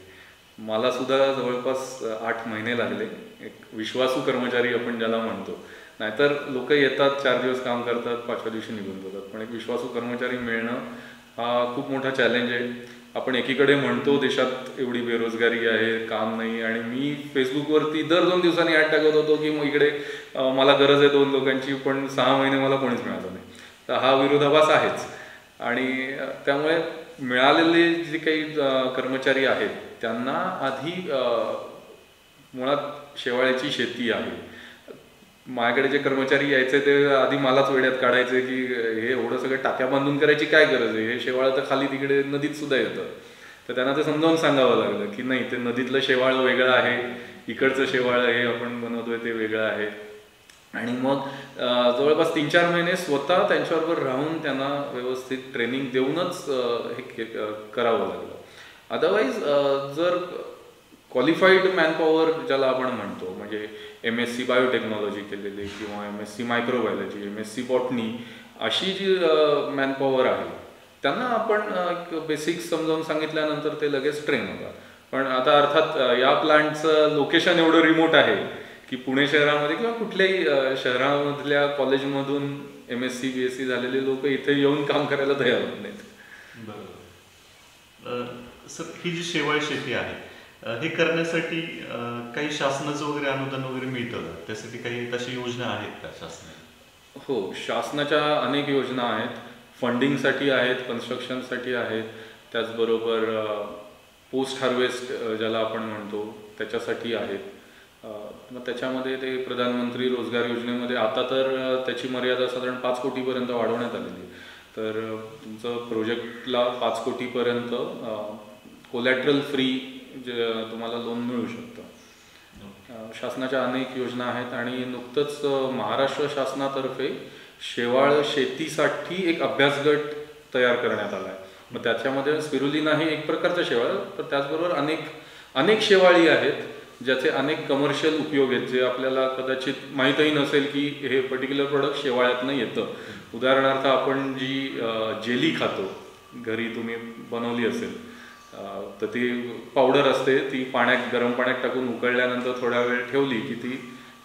मला सुद्धा जवळपास 8 महिने लागले, एक विश्वासू कर्मचारी आपण ज्याला म्हणतो. नाहीतर लोक येतात, 4 दिवस काम करतात, 5व्या दिवशी निघून जातात. पण एक विश्वासू कर्मचारी मिळणं हा खूप मोठा चॅलेंज आहे. आपण एकीकडे म्हणतो देशात एवढी बेरोजगारी आहे, काम नाही, आणि मी फेसबुकवरती दर 2 दिवसांनी ॲड टाकत होतो की मग इकडे मला गरज आहे 2 लोकांची, पण 6 महिने मला कोणीच मिळालं नाही. तर हा विरोधाभास आहेच. आणि त्यामुळे मिळालेले जे काही कर्मचारी आहेत त्यांना आधी मुळात शेवाळ्याची शेती आहे. माझ्याकडे जे कर्मचारी यायचे ते आधी मलाच वेड्यात काढायचे की हे एवढं सगळं टाक्या बांधून करायची काय गरज आहे, हे शेवाळं तर खाली तिकडे नदीत सुद्धा येतं. तर त्यांना ते समजावून सांगावं लागलं की नाही, ते नदीतलं शेवाळं वेगळं आहे, इकडचं शेवाळं हे आपण बनवतोय ते वेगळं आहे. आणि मग जवळपास 3-4 महिने स्वतः त्यांच्याबरोबर राहून त्यांना व्यवस्थित ट्रेनिंग देऊनच हे करावं लागलं. अदरवाईज जर क्वालिफाईड मॅनपॉवर ज्याला आपण म्हणतो, म्हणजे MSc बायोटेक्नॉलॉजी केलेली किंवा MSc मायक्रोबायोलॉजी, MSc बॉटनी, अशी जी मॅनपॉवर आहे त्यांना आपण बेसिक्स समजावून सांगितल्यानंतर ते लगेच ट्रेन होतात. पण आता अर्थात या प्लांटचं लोकेशन एवढं रिमोट आहे की पुणे शहरामध्ये किंवा कुठल्याही शहरामधल्या कॉलेजमधून MSc BSc झालेले लोक इथे येऊन काम करायला तयार होत नाहीत. बरोबर. सर, ही जी शेवाळ शेती आहे हे करण्यासाठी काही शासनाचं वगैरे अनुदान वगैरे मिळतं का? त्यासाठी काही तशी योजना आहेत का शासनाने? हो, शासनाच्या अनेक योजना आहेत. फंडिंगसाठी आहेत, कन्स्ट्रक्शनसाठी आहेत, त्याचबरोबर पोस्ट हार्वेस्ट ज्याला आपण म्हणतो त्याच्यासाठी आहेत. मग त्याच्यामध्ये ते प्रधानमंत्री रोजगार योजनेमध्ये आता तर त्याची मर्यादा साधारण 5 कोटीपर्यंत वाढवण्यात आलेली. तर तुमचं प्रोजेक्टला 5 कोटीपर्यंत कोलॅटरल फ्री जे तुम्हाला लोन मिळू शकतं. शासनाच्या अनेक योजना आहेत. आणि नुकतंच महाराष्ट्र शासनातर्फे शेवाळ शेतीसाठी एक अभ्यासगट तयार करण्यात आला आहे. मग त्याच्यामध्ये स्पिरुलिना ही एक प्रकारचं शेवाळ, तर त्याचबरोबर अनेक शेवाळी आहेत ज्याचे अनेक कमर्शियल उपयोग आहेत, जे आपल्याला कदाचित माहीतही नसेल की हे पर्टिक्युलर प्रोडक्ट शेवाळ्यातनं येतं. उदाहरणार्थ आपण जी जेली खातो, घरी तुम्ही बनवली असेल, तर ती पावडर असते, ती गरम पाण्यात टाकून उकळल्यानंतर थोड्या वेळ ठेवली की ती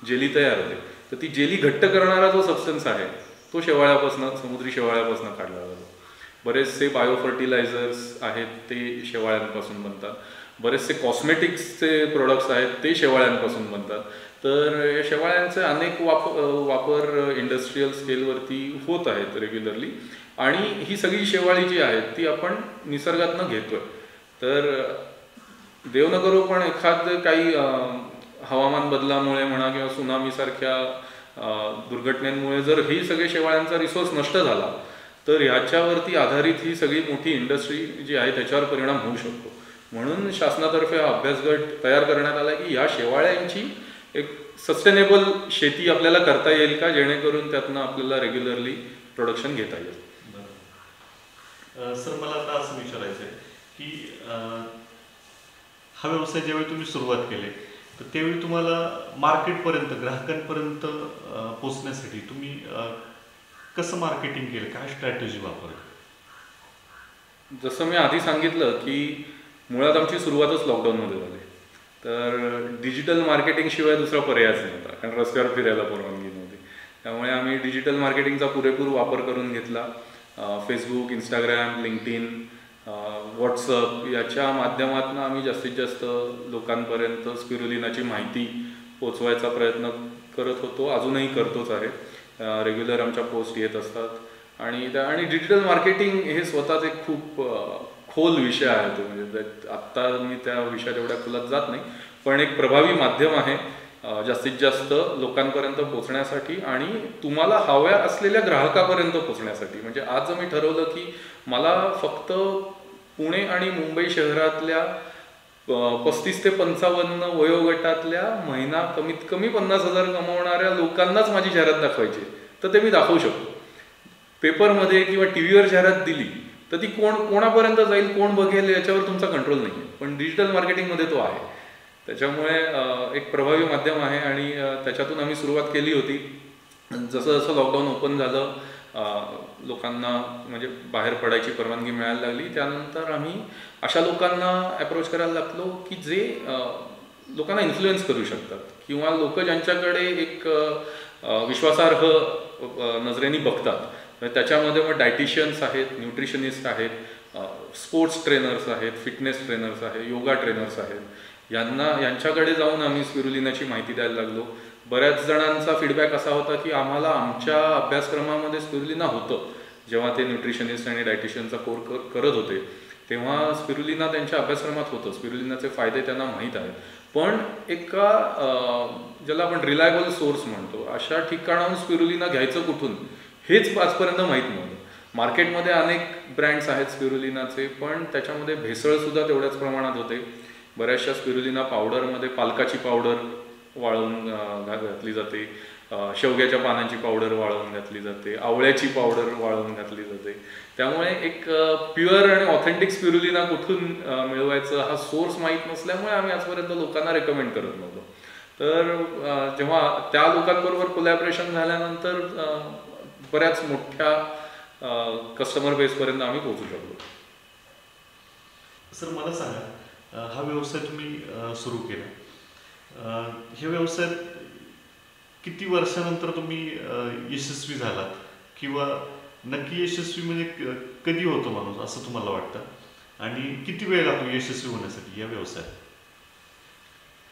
जेली तयार होते. तर ती जेली घट्ट करणारा जो सबस्टन्स आहे तो शेवाळ्यापासून, समुद्री शेवाळ्यापासून काढला जातो. बरेचसे बायोफर्टिलायझर्स आहेत ते शेवाळ्यांपासून बनतात. बरेचसे कॉस्मेटिक्सचे प्रोडक्ट्स आहेत ते शेवाळ्यांपासून बनतात. तर शेवाळ्यांचे अनेक वापर इंडस्ट्रीयल स्केलवरती होत आहेत रेग्युलरली. आणि ही सगळी शेवाळी जी आहेत ती आपण निसर्गातनं घेतोय. तर देव न करो पण काही हवामान बदलामुळे म्हणा किंवा सुनामीसारख्या दुर्घटनेमुळे जर ही सगळे शेवाळ्यांचा रिसोर्स नष्ट झाला तर ह्याच्यावरती आधारित ही सगळी मोठी इंडस्ट्री जी आहे त्याच्यावर परिणाम होऊ शकतो. म्हणून शासनातर्फे हा अभ्यासगट तयार करण्यात आला की या शेवाळ्यांची एक सस्टेनेबल शेती आपल्याला करता येईल का, जेणेकरून त्यातनं आपल्याला रेग्युलरली प्रोडक्शन घेता येईल. सर मला आता असं विचारायचं आहे की हा व्यवसाय ज्यावेळी तुम्ही सुरुवात केली तर त्यावेळी तुम्हाला मार्केटपर्यंत, ग्राहकांपर्यंत पोचण्यासाठी तुम्ही कसं मार्केटिंग केलं, काय स्ट्रॅटेजी वापरली? जसं मी आधी सांगितलं की मुळात आमची सुरुवातच लॉकडाऊनमध्ये झाली, तर डिजिटल मार्केटिंगशिवाय दुसरा पर्यायच नव्हता, कारण रस्त्यावर फिरायला परवानगी नव्हती. त्यामुळे आम्ही डिजिटल मार्केटिंगचा पुरेपूर वापर करून घेतला. फेसबुक, इंस्टाग्राम, लिंक्डइन, व्हॉट्सअप याच्या माध्यमातून आम्ही जास्तीत जास्त लोकांपर्यंत स्पिरुलिनाची माहिती पोचवायचा प्रयत्न करत होतो, अजूनही करतोच आहे. रेग्युलर आमच्या पोस्ट येत असतात आणि डिजिटल मार्केटिंग हे स्वतःच एक खूप खोल विषय आहे तो, म्हणजे आत्ता मी त्या विषयात एवढ्या खोलात जात नाही, पण एक प्रभावी माध्यम आहे जास्तीत जास्त लोकांपर्यंत पोचण्यासाठी आणि तुम्हाला हव्या असलेल्या ग्राहकापर्यंत पोचण्यासाठी. म्हणजे आज मी ठरवलं की मला फक्त पुणे आणि मुंबई शहरातल्या 35 ते 55 वयोगटातल्या महिना कमीत कमी 50,000 कमवणाऱ्या लोकांनाच माझी जाहिरात दाखवायची, तर ते मी दाखवू शकतो. पेपरमध्ये किंवा टी व्हीवर जाहिरात दिली तर ती कोणापर्यंत जाईल, कोण बघेल याच्यावर तुमचा कंट्रोल नाही आहे, पण डिजिटल मार्केटिंगमध्ये तो आहे. त्याच्यामुळे एक प्रभावी माध्यम आहे आणि त्याच्यातून आम्ही सुरुवात केली होती. जसं जसं लॉकडाऊन ओपन झालं, लोकांना म्हणजे बाहेर पडायची परवानगी मिळायला लागली, त्यानंतर आम्ही अशा लोकांना अप्रोच करायला लागलो की जे लोकांना इन्फ्लुएन्स करू शकतात किंवा लोक ज्यांच्याकडे एक विश्वासार्ह नजरेने बघतात. त्याच्यामध्ये मग डायटिशियन्स आहेत, न्यूट्रिशनिस्ट आहेत, स्पोर्ट्स ट्रेनर्स आहेत, फिटनेस ट्रेनर्स आहेत, योगा ट्रेनर्स आहेत. यांच्याकडे जाऊन आम्ही स्पिरुलिनाची माहिती द्यायला लागलो. बऱ्याच जणांचा फीडबॅक असा होता की आम्हाला आमच्या अभ्यासक्रमामध्ये स्पिरुलिना होतं. जेव्हा ते न्यूट्रिशनिस्ट आणि डायटिशियनचा कोर्स करत होते तेव्हा स्पिरुलिना त्यांच्या अभ्यासक्रमात होतं, स्पिरुलिनाचे फायदे त्यांना माहीत आहेत. पण एका ज्याला आपण रिलायबल सोर्स म्हणतो अशा ठिकाणाहून स्पिरुलिना घ्यायचं कुठून हेच आजपर्यंत माहीत नव्हतं. मार्केटमध्ये अनेक ब्रँड्स आहेत स्पिरुलिनाचे, पण त्याच्यामध्ये भेसळसुद्धा तेवढ्याच प्रमाणात होते. बऱ्याचशा स्पिरुलिना पावडरमध्ये पालकाची पावडर वाळवून घातली जाते, शेवग्याच्या पानांची पावडर वाळवून घातली जाते, आवळ्याची पावडर वाळवून घातली जाते. त्यामुळे एक प्युअर आणि ऑथेंटिक स्पिरुलिना कुठून मिळवायचं हा सोर्स माहीत नसल्यामुळे आम्ही आजपर्यंत लोकांना रेकमेंड करत नव्हतो. तर जेव्हा त्या लोकांबरोबर कोलॅबरेशन झाल्यानंतर बऱ्याच मोठ्या कस्टमर बेसपर्यंत आम्ही पोहोचू शकलो. सर मला सांगा, हा व्यवसाय तुम्ही सुरू केला, ह्या व्यवसायात किती वर्षानंतर तुम्ही यशस्वी झालात किंवा नक्की यशस्वी म्हणजे कधी होतो माणूस असं तुम्हाला वाटतं, आणि किती वेळ लागतो यशस्वी होण्यासाठी या व्यवसायात?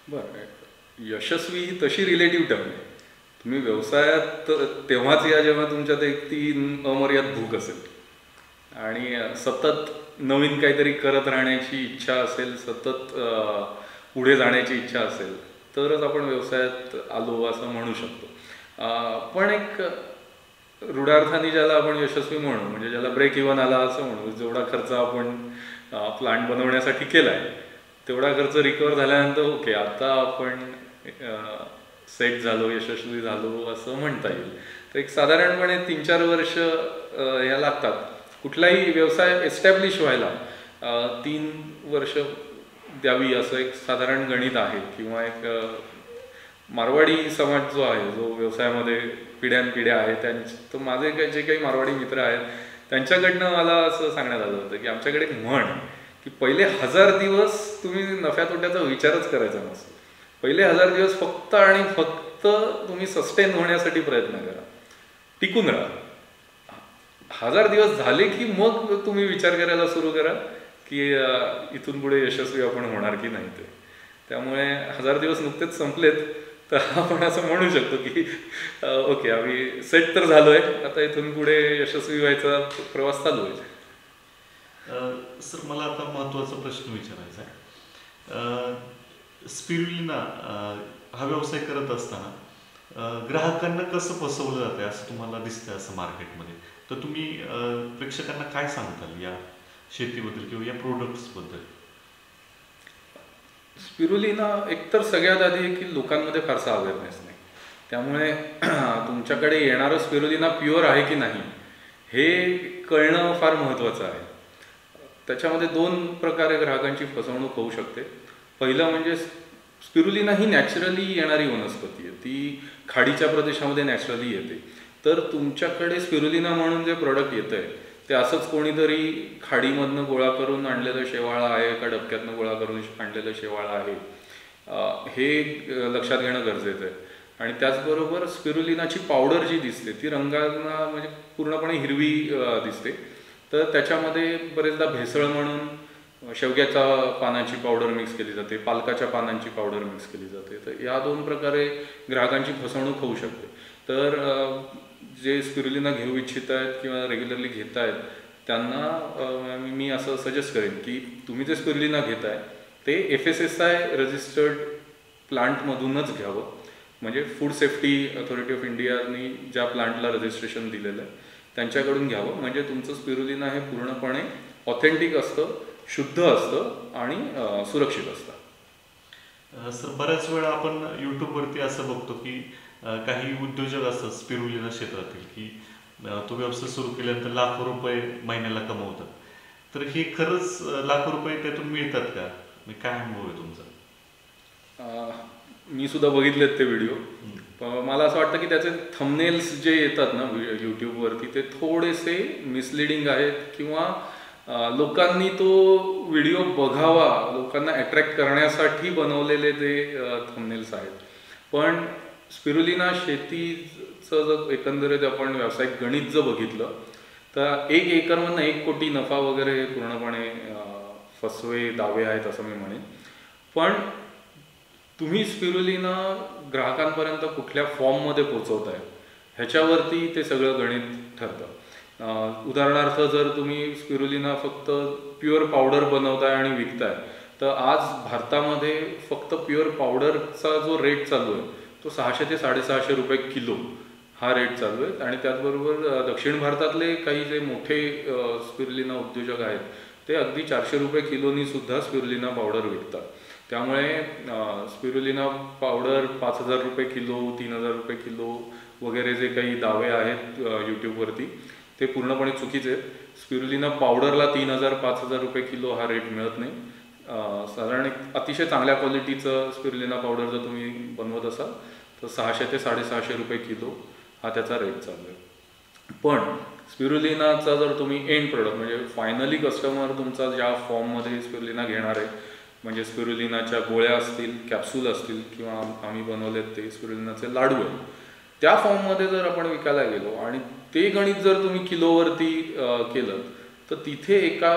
बरं, यशस्वी ही तशी रिलेटिव्ह टर्म आहे. तुम्ही व्यवसायात तेव्हाच या जेव्हा तुमच्यात एक ती अमर्याद भूक असेल आणि सतत नवीन काहीतरी करत राहण्याची इच्छा असेल, सतत पुढे जाण्याची इच्छा असेल, तरच आपण व्यवसायात आलो असं म्हणू शकतो. पण एक रूढार्थाने ज्याला आपण यशस्वी म्हणू, म्हणजे ज्याला ब्रेक इव्हन आला असं म्हणू, जेवढा खर्च आपण प्लांट बनवण्यासाठी केला आहे तेवढा खर्च रिकवर झाल्यानंतर ओके आता आपण सेट झालो, यशस्वी झालो असं म्हणता येईल. तर एक साधारणपणे 3-4 वर्ष ह्या लागतात. कुठलाही व्यवसाय एस्टॅब्लिश व्हायला 3 वर्ष द्यावी असं एक साधारण गणित आहे. किंवा एक मारवाडी समाज जो आहे, जो व्यवसायामध्ये पिढ्यानपिढ्या आहे, तर माझे जे काही मारवाडी मित्र आहेत त्यांच्याकडनं मला असं सांगण्यात आलं होतं की आमच्याकडे एक म्हण की पहिले 1000 दिवस तुम्ही नफ्या तोट्याचा विचारच करायचा नसतो. पहिले 1000 दिवस फक्त आणि फक्त तुम्ही सस्टेन होण्यासाठी प्रयत्न करा, टिकून राहा. 1000 दिवस झाले की मग तुम्ही विचार करायला सुरू करा की इथून पुढे यशस्वी आपण होणार की नाही ते. त्यामुळे 1000 दिवस नुकतेच संपलेत, तर आपण असं म्हणू शकतो की ओके आम्ही सेट तर झालोय, आता इथून पुढे यशस्वी व्हायचा प्रवास चालू आहे. सर मला आता महत्त्वाचा प्रश्न विचारायचा आहे. स्पिरुलिना हा व्यवसाय करत असताना ग्राहकांना कसं फसवलं जातं असं तुम्हाला दिसतंय असं मार्केटमध्ये, तर तुम्ही प्रेक्षकांना काय सांगताल या शेतीबद्दल किंवा या प्रोडक्ट्सबद्दल? स्पिरुलिना एकतर सगळ्यात आधी आहे की लोकांमध्ये फारसा अवेअरनेस नाही, त्यामुळे तुमच्याकडे येणारं स्पिरुलिना प्युअर आहे की नाही हे कळणं फार महत्त्वाचं आहे. त्याच्यामध्ये 2 प्रकारे ग्राहकांची फसवणूक होऊ शकते. पहिलं म्हणजे स्पिरुलिना ही नॅचरली येणारी वनस्पती आहे, ती खाडीच्या प्रदेशामध्ये नॅचरली येते. तर तुमच्याकडे स्पिरुलिना म्हणून जे प्रोडक्ट येतं आहे ते असंच कोणीतरी खाडीमधनं गोळा करून आणलेलं शेवाळं आहे का डबक्यातनं गोळा करून आणलेलं शेवाळं आहे हे लक्षात घेणं गरजेचं आहे. आणि त्याचबरोबर स्पिरुलिनाची पावडर जी दिसते ती रंगांना म्हणजे पूर्णपणे हिरवी दिसते. तर त्याच्यामध्ये बरेचदा भेसळ म्हणून शेवग्याच्या पानाची पावडर मिक्स केली जाते, पालकाच्या पानांची पावडर मिक्स केली जाते. तर या 2 प्रकारे ग्राहकांची फसवणूक होऊ शकते. तर जे स्पिरुलिना घेऊ इच्छित आहेत किंवा रेग्युलरली घेत आहेत त्यांना मी असं सजेस्ट करेन की तुम्ही जे स्पिरुलिना घेताय ते FSSI रजिस्टर्ड प्लांटमधूनच घ्यावं. म्हणजे फूड सेफ्टी अथॉरिटी ऑफ इंडियानी ज्या प्लांटला रजिस्ट्रेशन दिलेलं आहे त्यांच्याकडून घ्यावं. म्हणजे तुमचं स्पिरुलिना हे पूर्णपणे ऑथेंटिक असतं, शुद्ध असतं आणि सुरक्षित असतं. सर बऱ्याच वेळा आपण यूट्यूबवरती असं बघतो की काही उद्योजक असतात स्पिरुलिना क्षेत्रातील की तो व्यवसाय सुरू केल्यानंतर लाखो रुपये महिन्याला कमवतात. तर हे खरंच लाखो रुपये त्यातून मिळतात का? काय अनुभव आहे तुमचा? मी सुद्धा बघितलेत ते व्हिडिओ. मला असं वाटतं की त्याचे थंबनेल्स जे येतात ना यूट्यूबवरती ते थोडेसे मिसलिडिंग आहेत किंवा लोकांनी तो व्हिडिओ बघावा, लोकांना अट्रॅक्ट करण्यासाठी बनवलेले ते थंबनेल्स आहेत. पण स्पिरुलिना शेतीचं जर एकंदरीत आपण व्यावसायिक गणित जर बघितलं तर 1 एकरमधनं 1 कोटी नफा वगैरे हे पूर्णपणे फसवे दावे आहेत असं मी म्हणेन. पण तुम्ही स्पिरुलिना ग्राहकांपर्यंत कुठल्या फॉर्ममध्ये पोचवताय ह्याच्यावरती ते सगळं गणित ठरतं. उदाहरणार्थ जर तुम्ही स्पिरुलिना फक्त प्युअर पावडर बनवताय आणि विकताय तर आज भारतामध्ये फक्त प्युअर पावडरचा जो रेट चालू आहे तो 600 ते 650 रुपये किलो हा रेट चालू आहे. आणि त्याचबरोबर दक्षिण भारतातले काही जे मोठे स्पिरुलिना उद्योजक आहेत ते अगदी 400 रुपये किलोनी सुद्धा स्पिरुलिना पावडर विकतात. त्यामुळे स्पिरुलिना पावडर 5,000 रुपये किलो, 3,000 रुपये किलो वगैरे जे काही दावे आहेत यूट्यूबवरती ते पूर्णपणे चुकीचे आहेत. स्पिरुलिना पावडरला 3,000 5,000 रुपये किलो हा रेट मिळत नाही. साधारण एक अतिशय चांगल्या क्वालिटीचं स्पिरुलिना पावडर जर तुम्ही बनवत असाल तर 600 ते 650 रुपये किलो हा त्याचा रेट चालू आहे. पण स्पिरुलिनाचा जर तुम्ही एंड प्रोडक्ट म्हणजे फायनली कस्टमर तुमचा ज्या फॉर्ममध्ये स्पिरुलिना घेणार आहे म्हणजे स्पिरुलिनाच्या गोळ्या असतील, कॅप्सूल असतील किंवा आम्ही बनवलेत ते स्पिरुलिनाचे लाडू आहेत त्या फॉर्ममध्ये जर आपण विकायला गेलो आणि ते गणित जर तुम्ही किलोवरती केलं तर तिथे एका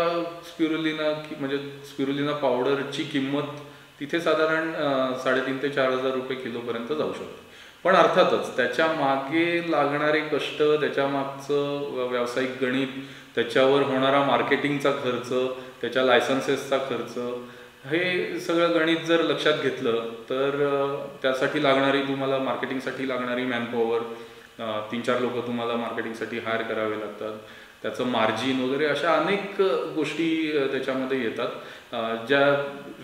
स्पिरुलिना म्हणजे स्पिरुलिना पावडरची किंमत तिथे साधारण 3,500 ते 4,000 रुपये किलोपर्यंत जाऊ शकते. पण अर्थातच त्याच्या मागे लागणारे कष्ट, त्याच्या मागचं व्यावसायिक गणित, त्याच्यावर होणारा मार्केटिंगचा खर्च, त्याच्या लायसन्सेसचा खर्च हे सगळं गणित जर लक्षात घेतलं तर त्यासाठी लागणारी तुम्हाला मार्केटिंगसाठी लागणारी मॅनपॉवर 3-4 लोक तुम्हाला मार्केटिंगसाठी हायर करावे लागतात. त्याचं मार्जिन वगैरे अशा अनेक गोष्टी त्याच्यामध्ये येतात. ज्या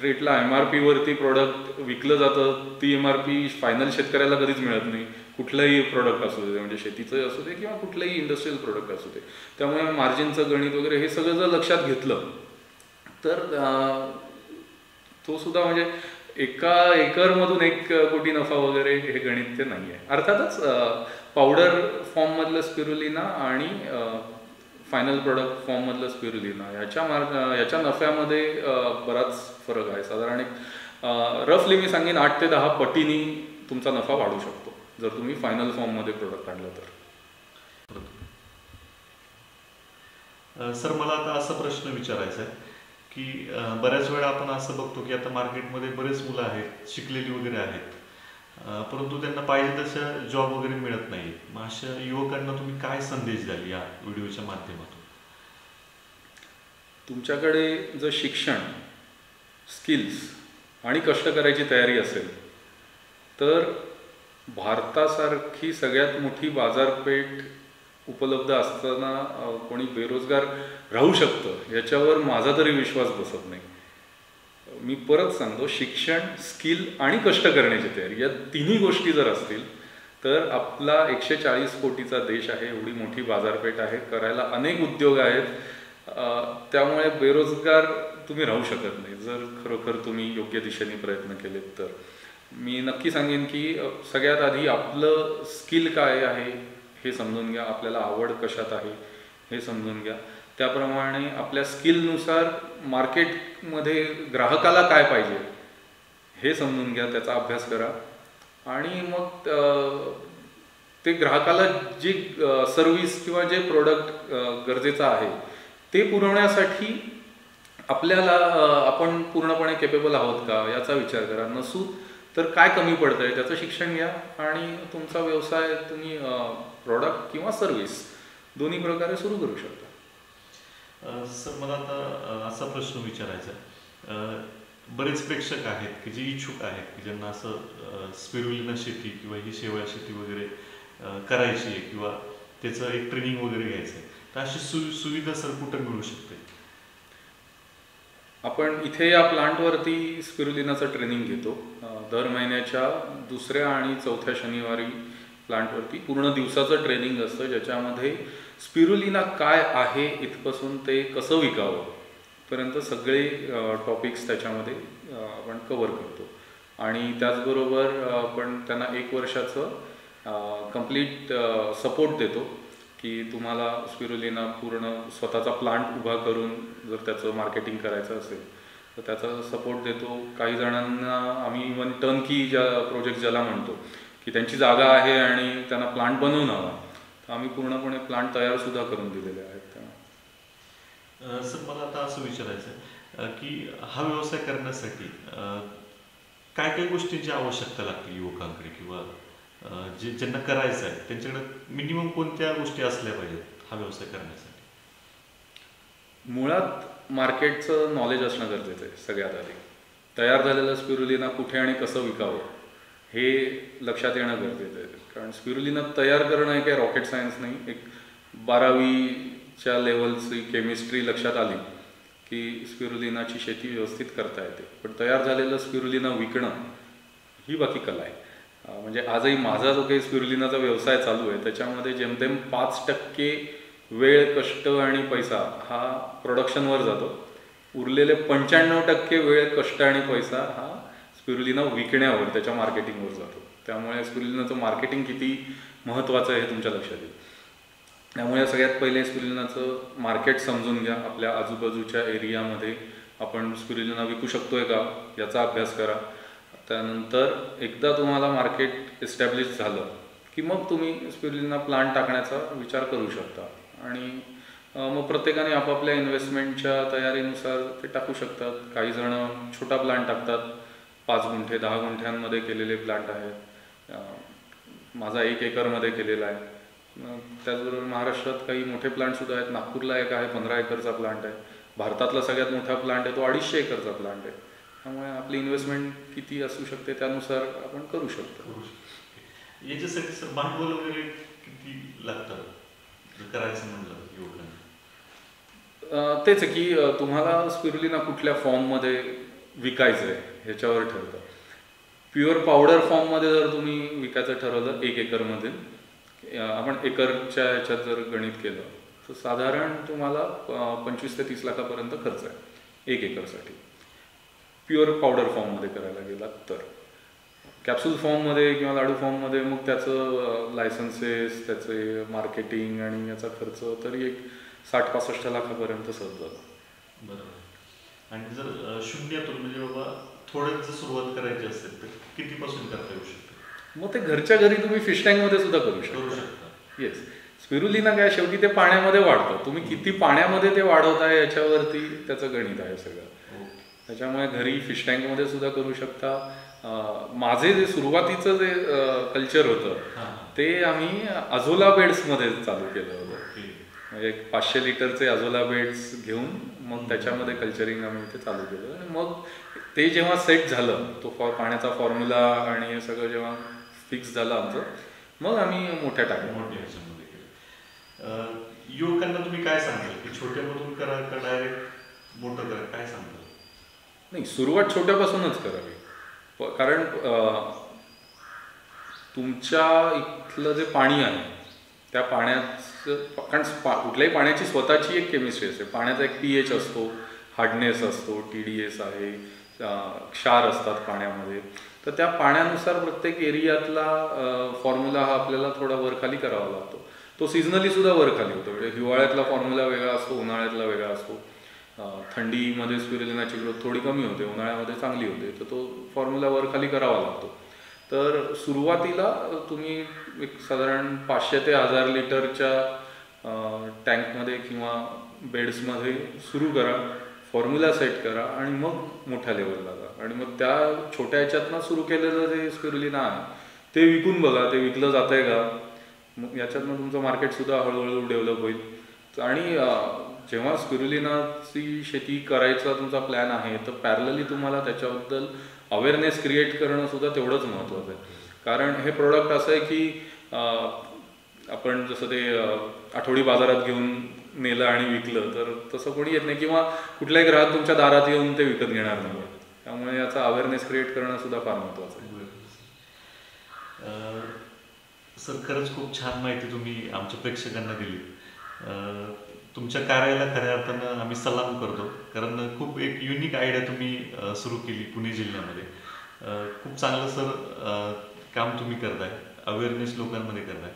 रेटला MRP वरती प्रोडक्ट विकलं जातं ती MRP फायनल शेतकऱ्याला कधीच मिळत नाही. कुठलंही प्रोडक्ट असू दे म्हणजे शेतीचं असू दे किंवा कुठलंही इंडस्ट्रियल प्रोडक्ट असू दे. त्यामुळे मार्जिनचं गणित वगैरे हे सगळं जर लक्षात घेतलं तर तो सुद्धा म्हणजे एका एकरमधून 1 कोटी नफा वगैरे हे गणित ते नाही आहे. अर्थातच पावडर फॉर्ममधलं स्पिरुलिना आणि फायनल प्रोडक्ट फॉर्ममधलं स्पिरुलिना याच्या नफ्यामध्ये बराच फरक आहे. साधारण एक रफली मी सांगेन 8 ते 10 पटीनी तुमचा नफा वाढू शकतो जर तुम्ही फायनल फॉर्ममध्ये प्रोडक्ट आणलं तर. सर मला आता असा प्रश्न विचारायचा आहे की बऱ्याच वेळा आपण असं बघतो की आता मार्केटमध्ये बरेच मुलं आहेत, शिकलेली वगैरे आहेत, परंतु त्यांना पाहिजे तशा जॉब वगैरे मिळत नाही. मग अशा युवकांना तुम्ही काय संदेश द्याल या व्हिडिओच्या माध्यमातून? तुमच्याकडे जर शिक्षण, स्किल्स आणि कष्ट करायची तयारी असेल तर भारतासारखी सगळ्यात मोठी बाजारपेठ उपलब्ध असताना कोणी बेरोजगार राहू शकतं याच्यावर माझा तरी विश्वास बसत नाही. मी परत सांगतो, शिक्षण, स्किल आणि कष्ट करण्याची तयारी, या तिन्ही गोष्टी जर असतील तर आपला 140 कोटीचा देश आहे, एवढी मोठी बाजारपेठ आहे, करायला अनेक उद्योग आहेत. त्यामुळे बेरोजगार तुम्ही राहू शकत नाही जर खरोखर तुम्ही योग्य दिशेने प्रयत्न केलेत तर. मी नक्की सांगेन की सगळ्यात आधी आपलं स्किल काय आहे हे समजून घ्या, आपल्याला आवड कशात आहे हे समजून घ्या, त्याप्रमाणे आपल्या स्किलनुसार मार्केटमध्ये ग्राहकाला काय पाहिजे हे समजून घ्या, त्याचा अभ्यास करा आणि मग ते ग्राहकाला जी सर्व्हिस किंवा जे प्रोडक्ट गरजेचं आहे ते पुरवण्यासाठी आपल्याला आपण पूर्णपणे केपेबल आहोत का याचा विचार करा. नसू तर काय कमी पडतं आहे त्याचं शिक्षण घ्या आणि तुमचा व्यवसाय तुम्ही प्रोडक्ट किंवा सर्व्हिस दोन्ही प्रकारे सुरू करू शकता. सर मला आता असा प्रश्न विचारायचा आहे, बरेच प्रेक्षक आहेत की जे इच्छुक आहेत की ज्यांना असं स्पिरुलिना शेती किंवा ही शेवाळ शेती वगैरे करायची आहे किंवा त्याचं एक ट्रेनिंग वगैरे घ्यायचं आहे, तर अशी सुविधा सर कुठं मिळू शकते? आपण इथे या प्लांटवरती स्पिरुलिनाचं ट्रेनिंग घेतो. दर महिन्याच्या 2ऱ्या आणि 4थ्या शनिवारी प्लांटवरती पूर्ण दिवसाचं ट्रेनिंग असतं, ज्याच्यामध्ये स्पिरुलिना काय आहे इथपासून ते कसं विकावं पर्यंत सगळे टॉपिक्स त्याच्यामध्ये आपण कव्हर करतो. आणि त्याचबरोबर आपण त्यांना 1 वर्षाचं कंप्लीट सपोर्ट देतो की तुम्हाला स्पिरुलिना पूर्ण स्वतःचा प्लांट उभा करून जर त्याचं मार्केटिंग करायचं असेल तर त्याचा सपोर्ट देतो. काही जणांना आम्ही इव्हन टर्नकी प्रोजेक्ट ज्याला म्हणतो की त्यांची जागा आहे आणि त्यांना प्लांट बनवून हवा, तर आम्ही पूर्णपणे प्लांट तयारसुद्धा करून दिलेले आहेत. सर मला आता असं विचारायचं आहे की हा व्यवसाय करण्यासाठी काय काय गोष्टींची आवश्यकता लागते युवकांकडे किंवा ज्यांना करायचं आहे त्यांच्याकडे मिनिमम कोणत्या गोष्टी असल्या पाहिजेत हा व्यवसाय करण्यासाठी? मुळात मार्केटचं नॉलेज असणं गरजेचं आहे. सगळ्यात आधी तयार झालेलं स्पिरुलिना कुठे आणि कसं विकावं हे लक्षात येणं गरजेचं आहे. कारण स्पिरुलिना तयार करणं हे काही रॉकेट सायन्स नाही. एक 12वीच्या लेवलची केमिस्ट्री लक्षात आली की स्पिरुलिनाची शेती व्यवस्थित करता येते, पण तयार झालेलं स्पिरुलिना विकणं ही बाकी कला आहे. म्हणजे आजही माझा जो काही स्पिरुलिनाचा व्यवसाय चालू आहे त्याच्यामध्ये जेमतेम 5% वेळ, कष्ट आणि पैसा हा प्रोडक्शनवर जातो. उरलेले 95% वेळ, कष्ट आणि पैसा हा स्पिरुलिना विकण्यावर, त्याच्या मार्केटिंगवर जातो. त्यामुळे स्पिरुलिनाचं मार्केटिंग किती महत्त्वाचं आहे हे तुमच्या लक्षात येईल. त्यामुळे सगळ्यात पहिले स्पिरुलिनाचं मार्केट समजून घ्या. आपल्या आजूबाजूच्या एरियामध्ये आपण स्पिरुलिना विकू शकतोय का याचा अभ्यास करा. त्यानंतर एकदा तुम्हाला मार्केट एस्टॅब्लिश झालं की मग तुम्ही स्पिरुलिना प्लांट टाकण्याचा विचार करू शकता आणि मग प्रत्येकाने आपापल्या इन्व्हेस्टमेंटच्या तयारीनुसार ते टाकू शकतात. काही जण छोटा प्लांट टाकतात, 5 गुंठे 10 गुंठ्यांमध्ये केलेले प्लांट आहेत. माझा 1 एकरमध्ये केलेला आहे. त्याचबरोबर महाराष्ट्रात काही मोठे प्लांटसुद्धा आहेत. नागपूरला एक आहे, 15 एकरचा प्लांट आहे. भारतातला सगळ्यात मोठा प्लांट आहे तो 250 एकरचा प्लांट आहे. त्यामुळे आपली इन्व्हेस्टमेंट किती असू शकते त्यानुसार आपण करू शकतो. याच्यासाठी सर भांडवल वगैरे किती लागतं करायचं म्हणलं युवकांना? तेच आहे की तुम्हाला स्पिरुलिना कुठल्या फॉर्ममध्ये विकायचं आहे ह्याच्यावर ठरतं. प्युअर पावडर फॉर्ममध्ये जर तुम्ही विकायचं ठरवलं 1 एकरमध्ये, आपण एकरच्या ह्याच्यात जर गणित केलं तर साधारण तुम्हाला 25 ते 30 लाखापर्यंत खर्च आहे 1 एकरसाठी. प्युअर पावडर फॉर्ममध्ये करायला गेला तर. कॅप्सूल फॉर्ममध्ये किंवा लाडू फॉर्ममध्ये मग त्याचं लायसन्सेस, त्याचे मार्केटिंग आणि याचा खर्च तरी एक 60-65 लाखापर्यंत सहज जातो. बरोबर. आणि जर शून्यातून म्हणजे बाबा थोडं जर सुरुवात करायची असेल तर कितीपासून करता येऊ शकते? मग ते घरच्या घरी तुम्ही फिश टँकमध्ये सुद्धा करू शकता. येस, स्पिरुलिना काय शेवटी ते पाण्यामध्ये वाढतं. तुम्ही किती पाण्यामध्ये ते वाढवताय याच्यावरती त्याचं गणित आहे सगळं. त्याच्यामुळे घरी फिश टँकमध्ये सुद्धा करू शकता. माझे जे सुरुवातीचं जे कल्चर होतं ते आम्ही अझोला बेड्समध्ये चालू केलं होतं. म्हणजे 500 लिटरचे अझोला बेड्स घेऊन मग त्याच्यामध्ये कल्चरिंग आम्ही इथे चालू केलं. आणि मग ते जेव्हा सेट झालं, तो पाण्याचा फॉर्म्युला आणि हे सगळं जेव्हा फिक्स झालं आमचं, मग आम्ही मोठ्या ह्याच्यामध्ये केलं. युवकांना तुम्ही काय सांगाल की छोट्यामधून करा का डायरेक्ट मोठं करा, काय सांगाल? नाही, सुरुवात छोट्यापासूनच करावी. कारण तुमच्या इथलं जे पाणी आहे त्या पाण्याचं, कारण कुठल्याही पाण्याची स्वतःची एक केमिस्ट्री असते. पाण्याचा एक pH असतो, हार्डनेस असतो, TDS आहे, क्षार असतात पाण्यामध्ये. तर त्या पाण्यानुसार प्रत्येक एरियातला फॉर्म्युला हा आपल्याला थोडा वरखाली करावा लागतो. तो सिजनली सुद्धा वरखाली होतो. म्हणजे हिवाळ्यातला फॉर्म्युला वेगळा असतो, उन्हाळ्यातला वेगळा असतो. थंडीमध्ये स्पिरुलिनाची ग्रोथ थोडी कमी होते, उन्हाळ्यामध्ये चांगली होते. तर तो फॉर्म्युला वरखाली करावा लागतो. तर सुरुवातीला तुम्ही एक साधारण 500 ते 1000 लिटरच्या टँकमध्ये किंवा बेड्समध्ये सुरू करा, फॉर्म्युला सेट करा आणि मग मोठ्या लेवलला जा. आणि मग त्या छोट्या ह्याच्यातनं सुरू केलेलं जे स्पिरुलिना आहे ते विकून बघा, ते विकलं जात आहे का. मग याच्यातनं तुमचं मार्केटसुद्धा हळूहळू डेव्हलप होईल. आणि जेव्हा स्पिरुलिनाची शेती करायचा तुमचा प्लॅन आहे तर पॅरलली तुम्हाला त्याच्याबद्दल अवेअरनेस क्रिएट करणं सुद्धा तेवढंच महत्त्वाचं आहे. कारण हे प्रोडक्ट असं आहे की आपण जसं ते आठवडी बाजारात घेऊन नेलं आणि विकलं तर तसं कोणी येत नाही, किंवा कुठल्याही ग्राहक तुमच्या दारात येऊन ते विकत घेणार नाही. त्यामुळे याचा अवेअरनेस क्रिएट करणं सुद्धा फार महत्त्वाचं आहे. सर, खरंच खूप छान माहिती तुम्ही आमच्या प्रेक्षकांना दिली. तुमच्या कार्याला खऱ्या अर्थानं आम्ही सलाम करतो, कारण खूप एक युनिक आयडिया तुम्ही सुरू केली पुणे जिल्ह्यामध्ये. खूप चांगलं सर काम तुम्ही करताय, अवेअरनेस लोकांमध्ये करताय.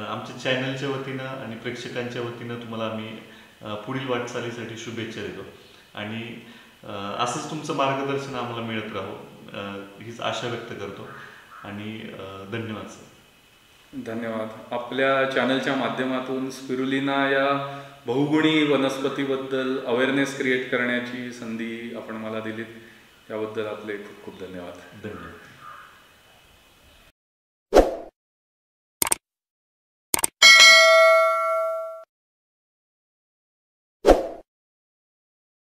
आमच्या चॅनलच्या वतीनं आणि प्रेक्षकांच्या वतीनं तुम्हाला आम्ही पुढील वाटचालीसाठी शुभेच्छा देतो. आणि असंच तुमचं मार्गदर्शन आम्हाला मिळत राहो हीच आशा व्यक्त करतो. आणि धन्यवाद सर. धन्यवाद. आपल्या चॅनलच्या माध्यमातून स्पिरुलिना या बहुगुणी वनस्पतीबद्दल अवेअरनेस क्रिएट करण्याची संधी आपण मला दिलीत, याबद्दल आपले खूप खूप धन्यवाद. धन्यवाद.